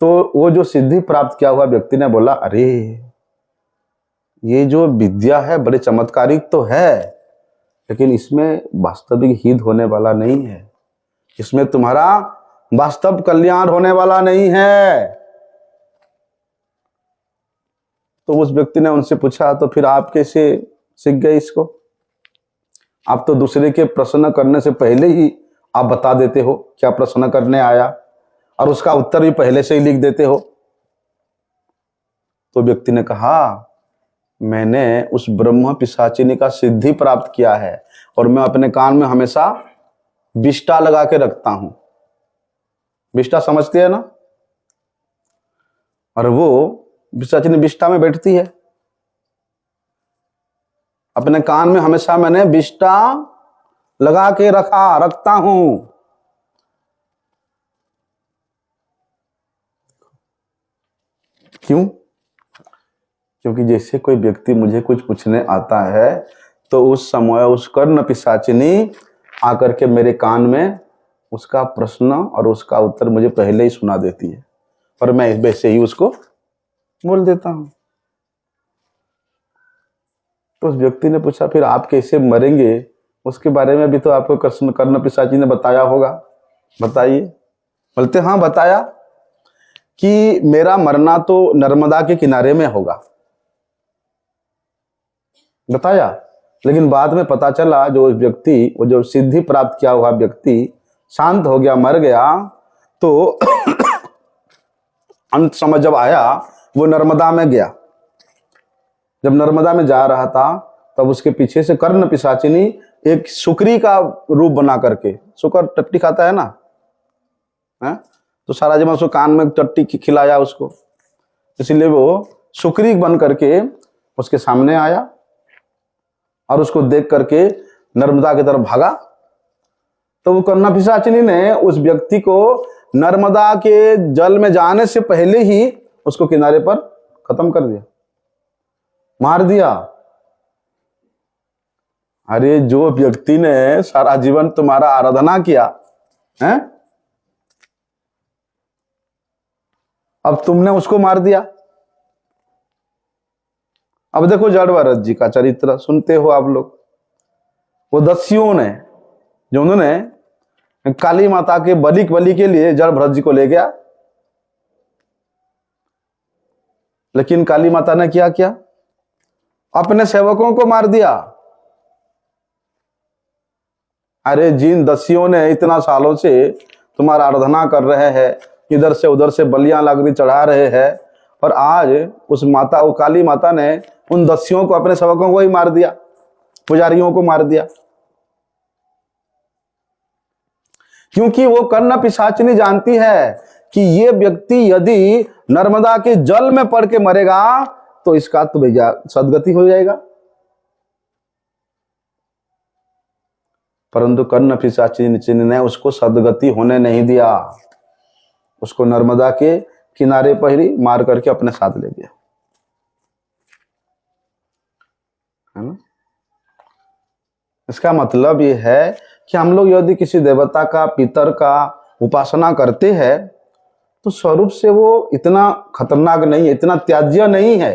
[SPEAKER 1] तो वो जो सिद्धि प्राप्त किया हुआ व्यक्ति ने बोला, अरे ये जो विद्या है बड़े चमत्कारिक तो है, लेकिन इसमें वास्तविक हित होने वाला नहीं है, इसमें तुम्हारा वास्तव कल्याण होने वाला नहीं है। तो उस व्यक्ति ने उनसे पूछा, तो फिर आप कैसे सीख गए इसको? आप तो दूसरे के प्रश्न करने से पहले ही आप बता देते हो क्या प्रश्न करने आया, और उसका उत्तर भी पहले से ही लिख देते हो। तो व्यक्ति ने कहा, मैंने उस ब्रह्म पिशाचिनी का सिद्धि प्राप्त किया है और मैं अपने कान में हमेशा विष्टा लगा के रखता हूं। विष्टा समझती है ना? और वो पिशाचिनी विष्टा में बैठती है। अपने कान में हमेशा मैंने विष्टा लगा के रखता हूं। क्यों? क्योंकि जैसे कोई व्यक्ति मुझे कुछ पूछने आता है तो उस समय उस कर्ण पिशाचिनी आकर के मेरे कान में उसका प्रश्न और उसका उत्तर मुझे पहले ही सुना देती है और मैं वैसे ही उसको बोल देता हूं। तो उस व्यक्ति ने पूछा, फिर आप कैसे मरेंगे उसके बारे में भी तो आपको कर्ण पिशाची ने बताया होगा, बताइए। बोलते हाँ बताया कि मेरा मरना तो नर्मदा के किनारे में होगा, बताया। लेकिन बाद में पता चला जो व्यक्ति, वो जो सिद्धि प्राप्त किया हुआ व्यक्ति शांत हो गया, मर गया, तो अंत समय जब आया वो नर्मदा में गया। जब नर्मदा में जा रहा था तब उसके पीछे से कर्ण पिशाचिनी एक सुकरी का रूप बना करके, सुकर टट्टी खाता है ना, है? तो सारा जब उसको कान में टट्टी खिलाया उसको, इसलिए वो सुकरी बन करके उसके सामने आया और उसको देख करके नर्मदा की तरफ भागा। तो वो कर्ण पिशाचिनी ने उस व्यक्ति को नर्मदा के जल में जाने से पहले ही उसको किनारे पर खत्म कर दिया, मार दिया। अरे जो व्यक्ति ने सारा जीवन तुम्हारा आराधना किया है, अब तुमने उसको मार दिया। अब देखो जड़ भरत जी का चरित्र सुनते हो आप लोग। वो दस्युओं ने, जो उन्होंने काली माता के बलि के लिए जड़ भरत जी को ले गया, लेकिन काली माता ने क्या किया, अपने सेवकों को मार दिया। अरे जिन दस्युओं ने इतना सालों से तुम्हारा आराधना कर रहे हैं, इधर से उधर से बलियां लागरी चढ़ा रहे हैं, और आज उस माता, वो काली माता ने उन दस्युओं को, अपने सेवकों को ही मार दिया, पुजारियों को मार दिया। क्योंकि वो कर्ण पिशाचिनी जानती है कि ये व्यक्ति यदि नर्मदा के जल में पड़ के मरेगा तो इसका तो भैया सदगति हो जाएगा। परंतु कर्ण पिशाचिनी ने उसको सदगति होने नहीं दिया, उसको नर्मदा के किनारे पर ही मार करके अपने साथ ले गया, है ना। इसका मतलब ये है कि हम लोग यदि किसी देवता का, पितर का उपासना करते हैं तो स्वरूप से वो इतना खतरनाक नहीं है, इतना त्याज्य नहीं है।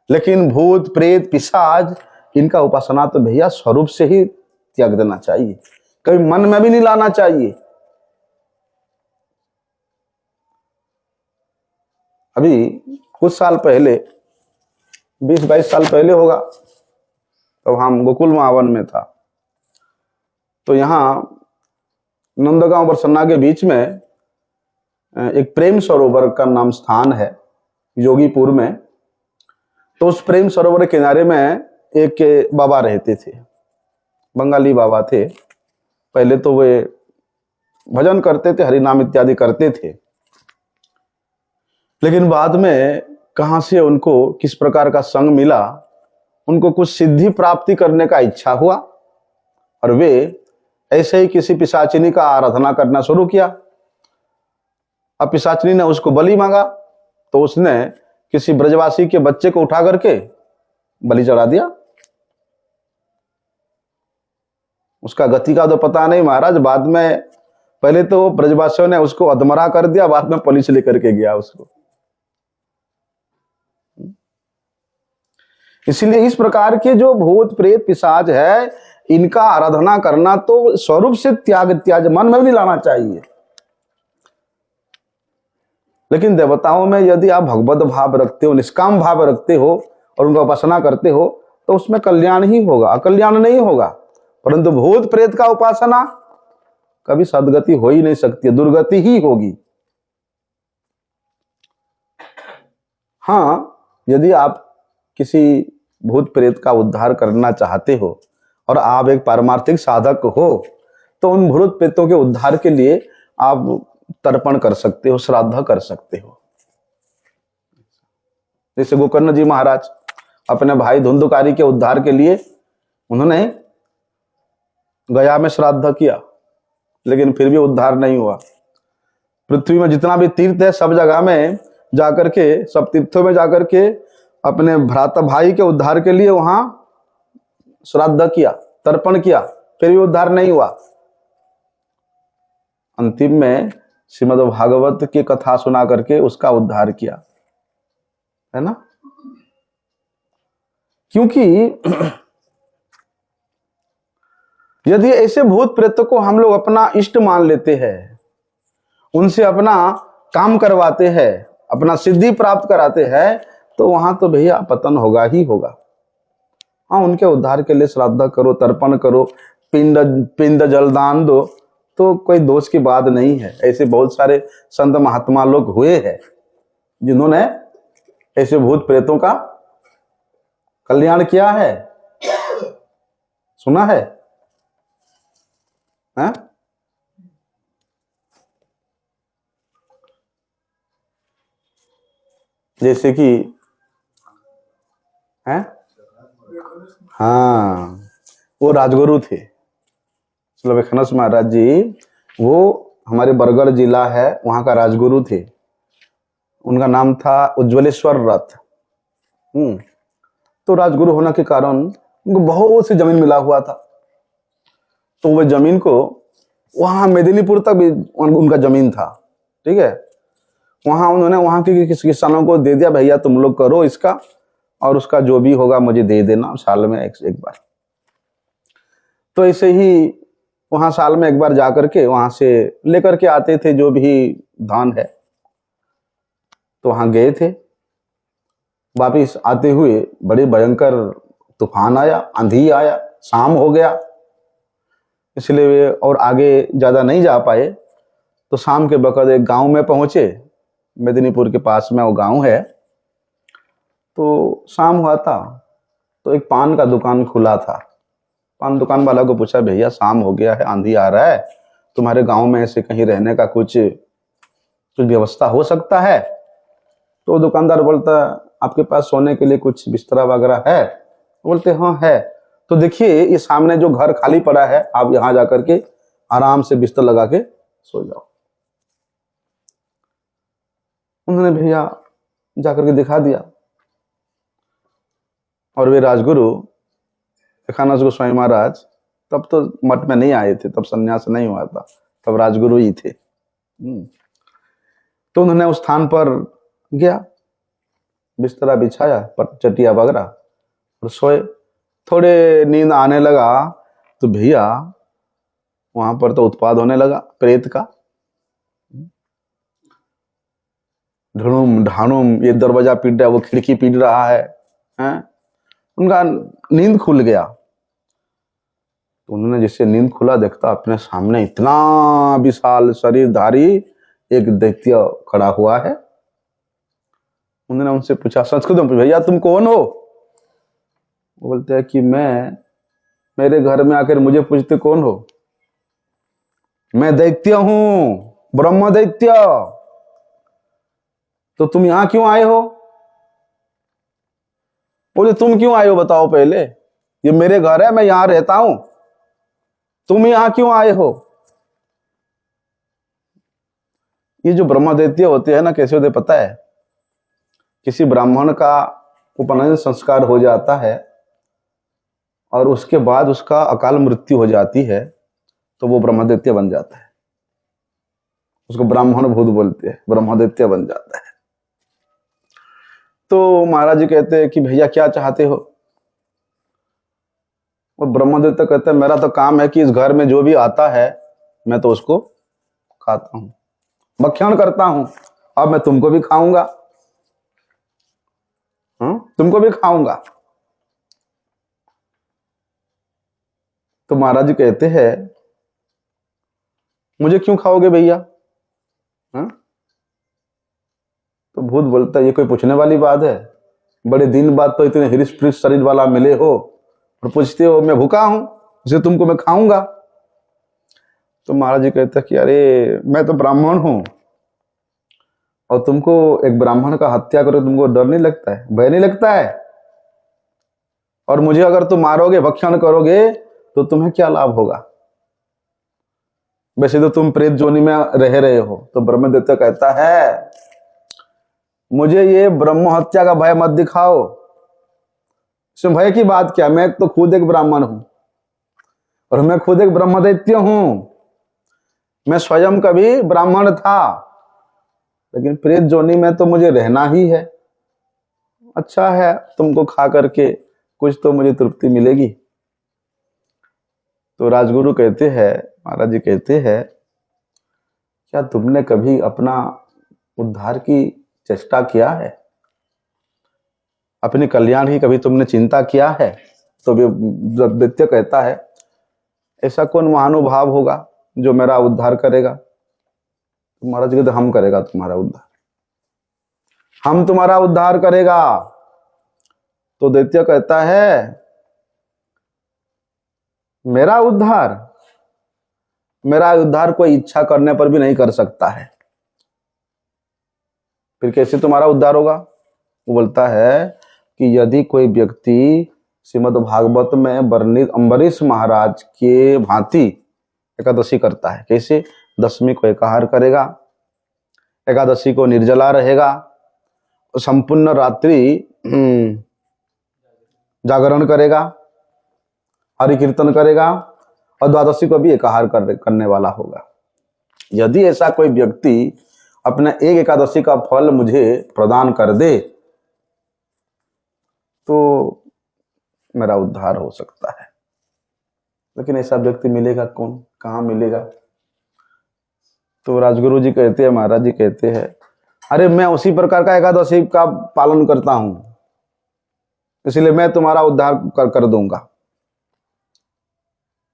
[SPEAKER 1] लेकिन भूत प्रेत पिशाच, इनका उपासना तो भैया स्वरूप से ही त्याग देना चाहिए, कभी मन में भी नहीं लाना चाहिए। अभी कुछ साल पहले, 20-22 साल पहले होगा, तब हम गोकुल महावन में था। तो यहाँ नंदगांव बरसन्ना के बीच में एक प्रेम सरोवर का नाम स्थान है योगीपुर में। तो उस प्रेम सरोवर के किनारे में एक बाबा रहते थे, बंगाली बाबा थे। पहले तो वे भजन करते थे, हरिनाम इत्यादि करते थे, लेकिन बाद में कहां से उनको किस प्रकार का संग मिला, उनको कुछ सिद्धि प्राप्ति करने का इच्छा हुआ और वे ऐसे ही किसी पिशाचिनी का आराधना करना शुरू किया। अब पिशाचिनी ने उसको बलि मांगा तो उसने किसी ब्रजवासी के बच्चे को उठा करके बलि चढ़ा दिया। उसका गति का तो पता नहीं महाराज, बाद में पहले तो ब्रजवासियों ने उसको अधमरा कर दिया, बाद में पुलिस लेकर के गया उसको। इसलिए इस प्रकार के जो भूत प्रेत पिशाच है, इनका आराधना करना तो स्वरूप से त्याज, मन में भी नहीं लाना चाहिए। लेकिन देवताओं में यदि आप भगवत भाव रखते हो, निष्काम भाव रखते हो और उनका उपासना करते हो तो उसमें कल्याण ही होगा, अकल्याण नहीं होगा। परंतु भूत प्रेत का उपासना कभी सदगति हो ही नहीं सकती, दुर्गति ही होगी। हाँ, यदि आप किसी भूत प्रेत का उद्धार करना चाहते हो और आप एक पारमार्थिक साधक हो तो उन भूत प्रेतों के उद्धार के लिए आप तर्पण कर सकते हो, श्राद्ध कर सकते हो। जैसे गोकर्ण जी महाराज अपने भाई धुंधुकारी के उद्धार के लिए उन्होंने गया में श्राद्ध किया, लेकिन फिर भी उद्धार नहीं हुआ। पृथ्वी में जितना भी तीर्थ है सब जगह में जाकर के, सब तीर्थों में जाकर के अपने भ्राता भाई के उद्धार के लिए वहां श्राद्ध किया, तर्पण किया, फिर भी उद्धार नहीं हुआ। अंतिम में श्रीमद् भागवत की कथा सुना करके उसका उद्धार किया, है ना। क्योंकि यदि ऐसे भूत प्रेतों को हम लोग अपना इष्ट मान लेते हैं, उनसे अपना काम करवाते हैं, अपना सिद्धि प्राप्त कराते हैं, तो वहां तो भैया पतन होगा ही होगा। हाँ, उनके उद्धार के लिए श्राद्ध करो, तर्पण करो, पिंड पिंड जलदान दो, तो कोई दोष की बात नहीं है। ऐसे बहुत सारे संत महात्मा लोग हुए हैं जिन्होंने ऐसे भूत प्रेतों का कल्याण किया है, सुना है, हाँ? जैसे कि है, हाँ, वो राजगुरु थे विखनस महाराज जी। वो हमारे बरगढ़ जिला है, वहां का राजगुरु थे। उनका नाम था उज्ज्वलेश्वर रथ। तो राजगुरु होने के कारण उनको बहुत सी जमीन मिला हुआ था। तो वो जमीन को वहां मेदिनीपुर तक भी उनका जमीन था, ठीक है। वहां उन्होंने वहां के किसानों को दे दिया, भैया तुम लोग करो इसका, और उसका जो भी होगा मुझे दे देना साल में एक बार। तो ऐसे ही वहां साल में एक बार जाकर के वहां से लेकर के आते थे जो भी धान है। तो वहां गए थे, वापिस आते हुए बड़े भयंकर तूफान आया, आंधी आया, शाम हो गया, इसलिए वे और आगे ज्यादा नहीं जा पाए। तो शाम के वक्त एक गांव में पहुंचे, मेदिनीपुर के पास में वो गांव है। तो शाम हुआ था, तो एक पान का दुकान खुला था। पान दुकान वाला को पूछा, भैया शाम हो गया है, आंधी आ रहा है, तुम्हारे गांव में ऐसे कहीं रहने का कुछ व्यवस्था हो सकता है? तो दुकानदार बोलता, आपके पास सोने के लिए कुछ बिस्तरा वगैरह है? बोलते हाँ है। तो देखिए ये सामने जो घर खाली पड़ा है, आप यहां जाकर के आराम से बिस्तर लगा के सो जाओ। उन्होंने भैया जाकर के दिखा दिया। और वे राजगुरु खानस गोस्वामी महाराज तब तो मठ में नहीं आए थे, तब सन्यास नहीं हुआ था, तब राजगुरु ही थे। तो उन्होंने उस स्थान पर गया, बिस्तरा बिछाया, चटिया वगैरह, और सोए। थोड़े नींद आने लगा तो भैया वहां पर तो उत्पाद होने लगा प्रेत का। ढुनुम ढानुम, ये दरवाजा पीट रहा है, वो खिड़की पीट रहा है, हैं? उनका नींद खुल गया। तो उन्होंने जिससे नींद खुला, देखता अपने सामने इतना विशाल शरीरधारी एक दैत्य खड़ा हुआ है। उन्होंने उनसे पूछा संस्कृत में, भैया तुम कौन हो? वो बोलते हैं कि मैं, मेरे घर में आकर मुझे पूछते कौन हो? मैं दैत्य हूं, ब्रह्म दैत्य। तो तुम यहां क्यों आए हो? बोले तुम क्यों आए हो बताओ पहले, ये मेरे घर है, मैं यहां रहता हूं, तुम यहां क्यों आए हो? ये जो ब्रह्मदैत्य होते हैं ना, कैसे होते पता है? किसी ब्राह्मण का उपनयन संस्कार हो जाता है और उसके बाद उसका अकाल मृत्यु हो जाती है, तो वो ब्रह्मदैत्य बन जाता है। उसको ब्राह्मण भूत बोलते हैं, ब्रह्मदैत्य बन जाता है। तो महाराज जी कहते हैं कि भैया क्या चाहते हो? वो ब्रह्मदैत्य कहते हैं, मेरा तो काम है कि इस घर में जो भी आता है मैं तो उसको खाता हूं, भक्षण करता हूं, अब मैं तुमको भी खाऊंगा, तुमको भी खाऊंगा। तो महाराज जी कहते हैं, मुझे क्यों खाओगे भैया? तो भूत बोलता है, ये कोई पूछने वाली बात है? बड़े दिन बाद तो इतने हृष्ट पुष्ट शरीर वाला मिले हो और पूछते हो मैं भूखा हूं, इसे तुमको मैं खाऊंगा। तो महाराज जी कहते हैं कि अरे मैं तो ब्राह्मण हूं, और तुमको एक ब्राह्मण का हत्या करो तुमको डर नहीं लगता है, भय नहीं लगता है? और मुझे अगर तुम मारोगे, भक्षण करोगे, तो तुम्हें क्या लाभ होगा? वैसे तो तुम प्रेत जोनि में रह रहे हो। तो ब्रह्मदैत्य कहता है, मुझे ये ब्रह्म हत्या का भय मत दिखाओ, इसमें भय की बात क्या, मैं तो खुद एक ब्राह्मण हूं और मैं खुद एक ब्रह्मदैत्य हूं। मैं स्वयं कभी ब्राह्मण था, लेकिन प्रेत जोनी में तो मुझे रहना ही है। अच्छा है, तुमको खा करके कुछ तो मुझे तृप्ति मिलेगी। तो राजगुरु कहते हैं, महाराज जी कहते हैं, क्या तुमने कभी अपना उद्धार की चेष्टा किया है? अपने कल्याण की कभी तुमने चिंता किया है? तो दैत्य कहता है, ऐसा कौन महानुभाव होगा जो मेरा उद्धार करेगा? तो महाराज कहते, हम करेगा तुम्हारा उद्धार, हम तुम्हारा उद्धार करेगा। तो दैत्य कहता है, मेरा उद्धार? मेरा उद्धार कोई इच्छा करने पर भी नहीं कर सकता है, फिर कैसे तुम्हारा उद्धार होगा? वो बोलता है कि यदि कोई व्यक्ति श्रीमद् भागवत में वर्णित अम्बरीश महाराज के भांति एकादशी करता है, कैसे? दशमी को एकाहार करेगा, एकादशी को निर्जला रहेगा, संपूर्ण रात्रि जागरण करेगा, हरि कीर्तन करेगा और द्वादशी को भी एकाहार करने वाला होगा। यदि ऐसा कोई व्यक्ति अपने एक एकादशी का फल मुझे प्रदान कर दे तो मेरा उद्धार हो सकता है। लेकिन ऐसा व्यक्ति मिलेगा कौन, कहाँ मिलेगा? तो राजगुरु जी कहते हैं, महाराज जी कहते हैं, अरे मैं उसी प्रकार का एकादशी का पालन करता हूं, इसलिए मैं तुम्हारा उद्धार कर दूंगा।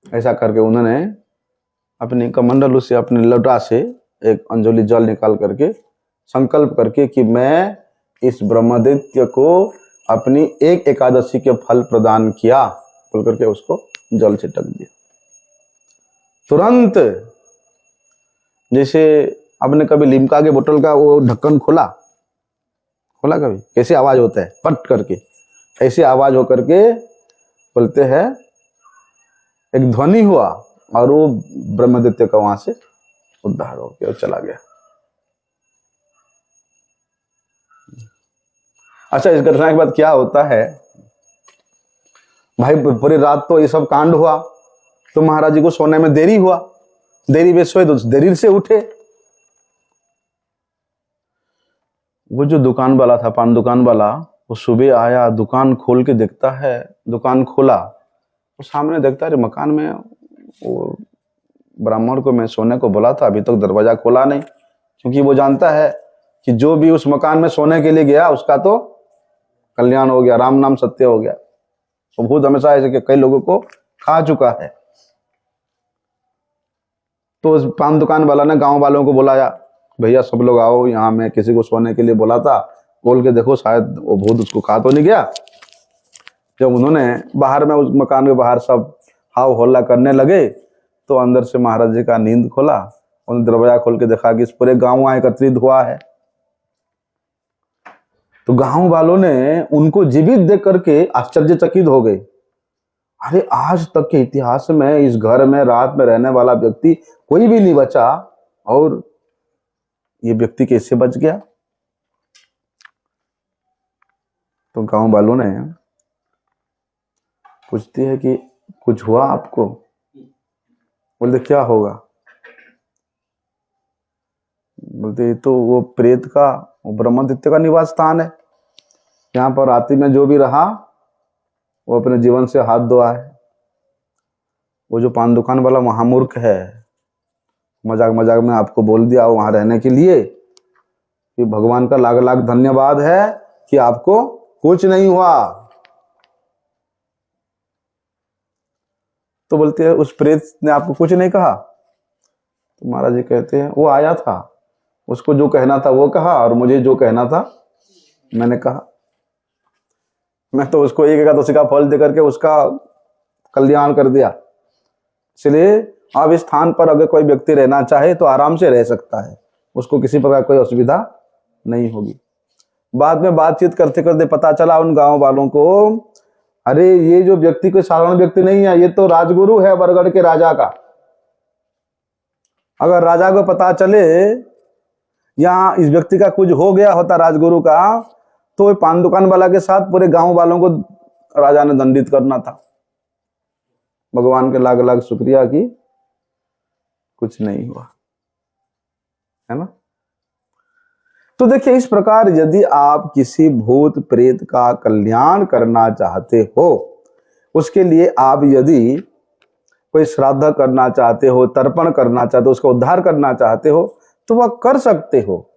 [SPEAKER 1] ऐसा करके उन्होंने अपने कमंडलू से, अपने लोटा से एक अंजलि जल निकाल करके संकल्प करके कि मैं इस ब्रह्मदैत्य को अपनी एक एकादशी के फल प्रदान किया, बोल करके उसको जल से ढक दिया। तुरंत जैसे आपने कभी लिम्का के बोतल का वो ढक्कन खोला कभी, कैसे आवाज होता है पट करके, ऐसी आवाज होकर के बोलते हैं एक ध्वनि हुआ और वो ब्रह्मदैत्य का वहां से उद्धार हो गया और चला गया। अच्छा, इस घटना के बाद क्या होता है भाई, पूरी रात तो ये सब कांड हुआ, तो महाराज जी को सोने में देरी हुआ, देरी में सोए तो देरी से उठे। वो जो दुकान वाला था, पान दुकान वाला, वो सुबह आया, दुकान खोल के देखता है, दुकान खोला, वो सामने देखता है मकान में वो ब्राह्मण को मैं सोने को बोला था, अभी तक दरवाजा खोला नहीं, क्योंकि वो जानता है कि जो भी उस मकान में सोने के लिए गया उसका तो कल्याण हो गया, राम नाम सत्य हो गया। वो भूत हमेशा ऐसे कई लोगों को खा चुका है। तो उस पान दुकान वाला ने गांव वालों को बुलाया, भैया सब लोग आओ, यहाँ मैं किसी को सोने के लिए बोला था, खोल के देखो शायद वो भूत उसको खा तो नहीं गया। जब उन्होंने बाहर में, उस मकान के बाहर सब हाव हल्ला करने लगे, तो अंदर से महाराज जी का नींद खोला, उन्होंने दरवाजा खोल के देखा कि इस पूरे गांव वहां एकत्रित हुआ है। तो गांव वालों ने उनको जीवित देख करके आश्चर्यचकित हो गए। अरे आज तक के इतिहास में इस घर में रात में रहने वाला व्यक्ति कोई भी नहीं बचा, और ये व्यक्ति कैसे बच गया? तो गांव वालों ने पूछती है कि कुछ हुआ आपको? बोलते क्या होगा? बोलते तो वो प्रेत का, वो ब्रह्मदैत्य का निवास स्थान है, यहाँ पर रात्रि में जो भी रहा वो अपने जीवन से हाथ धोआ है। वो जो पान दुकान वाला महामूर्ख है, मजाक मजाक में आपको बोल दिया वहां रहने के लिए, कि भगवान का लाख लाख धन्यवाद है कि आपको कुछ नहीं हुआ। तो बोलते हैं उस प्रेत ने आपको कुछ नहीं कहा? तो महाराज जी कहते हैं वो आया था, उसको जो कहना था वो कहा, और मुझे जो कहना था मैंने कहा। मैं तो उसको एक एकादशी का फल देकर के उसका कल्याण कर दिया। इसलिए अब इस स्थान पर अगर कोई व्यक्ति रहना चाहे तो आराम से रह सकता है, उसको किसी प्रकार कोई असुविधा नहीं होगी। बाद में बातचीत करते करते पता चला उन गांव वालों को, अरे ये जो व्यक्ति कोई साधारण व्यक्ति नहीं है, ये तो राजगुरु है बरगढ़ के राजा का। अगर राजा को पता चले यहाँ इस व्यक्ति का कुछ हो गया होता राजगुरु का, तो पान दुकान वाला के साथ पूरे गांव वालों को राजा ने दंडित करना था। भगवान के लाख लाख शुक्रिया की कुछ नहीं हुआ, है ना। तो देखिए, इस प्रकार यदि आप किसी भूत प्रेत का कल्याण करना चाहते हो, उसके लिए आप यदि कोई श्राद्ध करना चाहते हो, तर्पण करना चाहते हो, उसका उद्धार करना चाहते हो, तो वह कर सकते हो।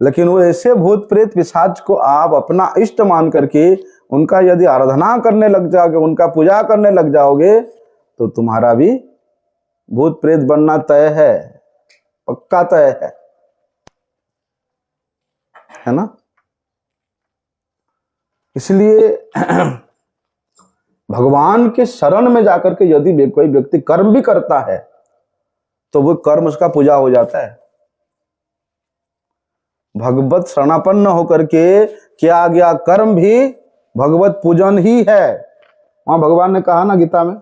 [SPEAKER 1] लेकिन वो ऐसे भूत प्रेत पिशाच को आप अपना इष्ट मान करके उनका यदि आराधना करने लग जाओगे, उनका पूजा करने लग जाओगे, तो तुम्हारा भी भूत प्रेत बनना तय है, पक्का तय है ना। इसलिए भगवान के शरण में जाकर के यदि कोई व्यक्ति कर्म भी करता है, तो वो कर्म उसका पूजा हो जाता है। भगवत शरणापन्न होकर के किया गया कर्म भी भगवत पूजन ही है। वहां भगवान ने कहा ना गीता में,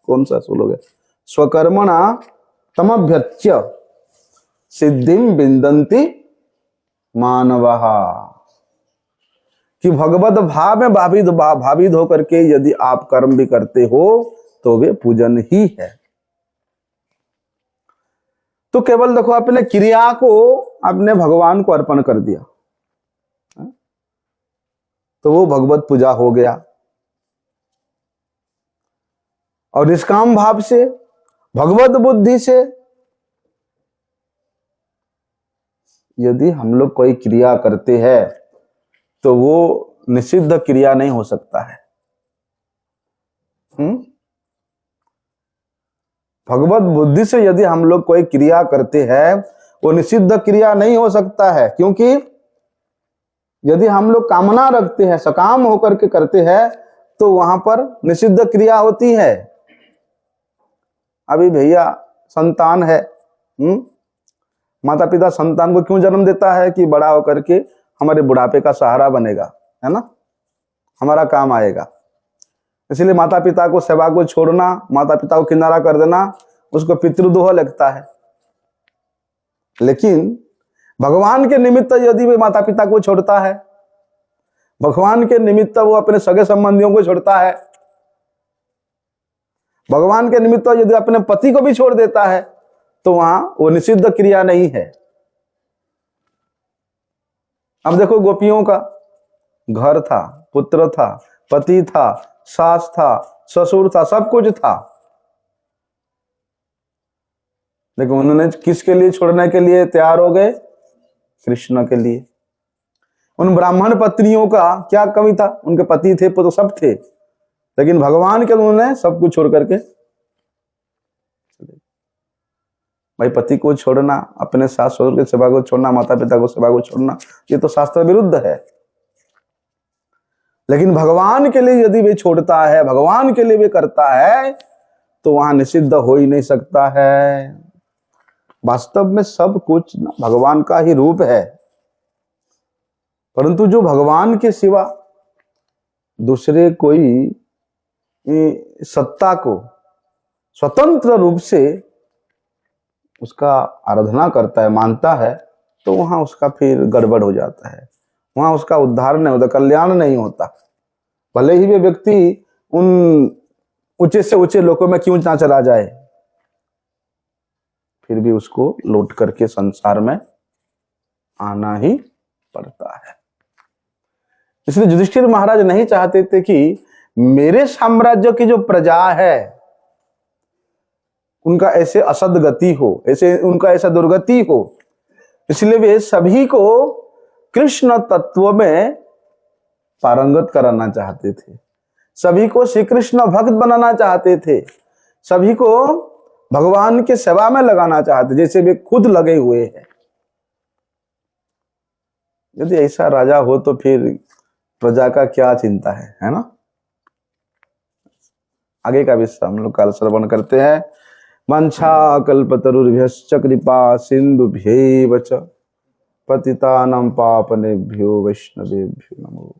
[SPEAKER 1] कौन सा श्लोक है, स्वकर्मणा तमभ्यच्य सिद्धिम विन्दन्ति मानवः, कि भगवत भाव में भावित होकर के यदि आप कर्म भी करते हो तो वे पूजन ही है। तो केवल देखो, अपने क्रिया को आपने भगवान को अर्पण कर दिया, तो वो भगवत पूजा हो गया। और निष्काम भाव से, भगवत बुद्धि से यदि हम लोग कोई क्रिया करते हैं, तो वो निषिद्ध क्रिया नहीं हो सकता है। भगवत बुद्धि से यदि हम लोग कोई क्रिया करते हैं, वो निषिद्ध क्रिया नहीं हो सकता है। क्योंकि यदि हम लोग कामना रखते हैं, सकाम होकर के करते हैं, तो वहां पर निषिद्ध क्रिया होती है। अभी भैया संतान है, माता पिता संतान को क्यों जन्म देता है? कि बड़ा होकर के हमारे बुढ़ापे का सहारा बनेगा, है ना, हमारा काम आएगा। इसलिए माता पिता को सेवा को छोड़ना, माता पिता को किनारा कर देना, उसको पितृदोह लगता है। लेकिन भगवान के निमित्त यदि वे माता पिता को छोड़ता है, भगवान के निमित्त वो अपने सगे संबंधियों को छोड़ता है, भगवान के निमित्त यदि अपने पति को भी छोड़ देता है, तो वहां वो निषिद्ध क्रिया नहीं है। अब देखो, गोपियों का घर था, पुत्र था, पति था, सास था, ससुर था, सब कुछ था, लेकिन उन्होंने किसके लिए छोड़ने के लिए तैयार हो गए? कृष्ण के लिए। उन ब्राह्मण पत्नियों का क्या कमी था? उनके पति थे, तो सब थे, लेकिन भगवान के उन्होंने सब कुछ छोड़ करके, भाई पति को छोड़ना, अपने सास ससुर की सेवा को छोड़ना, माता पिता को सेवा को छोड़ना, ये तो शास्त्र विरुद्ध है। लेकिन भगवान के लिए यदि वे छोड़ता है, भगवान के लिए वे करता है, तो वहां निषिद्ध हो ही नहीं सकता है। वास्तव में सब कुछ ना भगवान का ही रूप है, परंतु जो भगवान के सिवा दूसरे कोई सत्ता को स्वतंत्र रूप से उसका आराधना करता है, मानता है, तो वहां उसका फिर गड़बड़ हो जाता है, वहां उसका उद्धार नहीं होता, कल्याण नहीं होता। भले ही वे व्यक्ति उन ऊंचे से ऊंचे लोकों में क्यों ना चला जाए, फिर भी उसको लौट करके संसार में आना ही पड़ता है। इसलिए युधिष्ठिर महाराज नहीं चाहते थे कि मेरे साम्राज्य की जो प्रजा है उनका ऐसे असदगति हो, ऐसे उनका ऐसा दुर्गति हो। इसलिए वे सभी को कृष्ण तत्व में पारंगत कराना चाहते थे, सभी को श्री कृष्ण भक्त बनाना चाहते थे, सभी को भगवान के सेवा में लगाना चाहते, जैसे वे खुद लगे हुए हैं। यदि ऐसा राजा हो तो फिर प्रजा का क्या चिंता है ना। आगे का विषय हम लोग कल श्रवण करते हैं। वंशा कल्पतरुभ्यश्च कृपा सिंधुभ्यैव च पतितानां पावनेभ्यो वैष्णवेभ्यो नमो।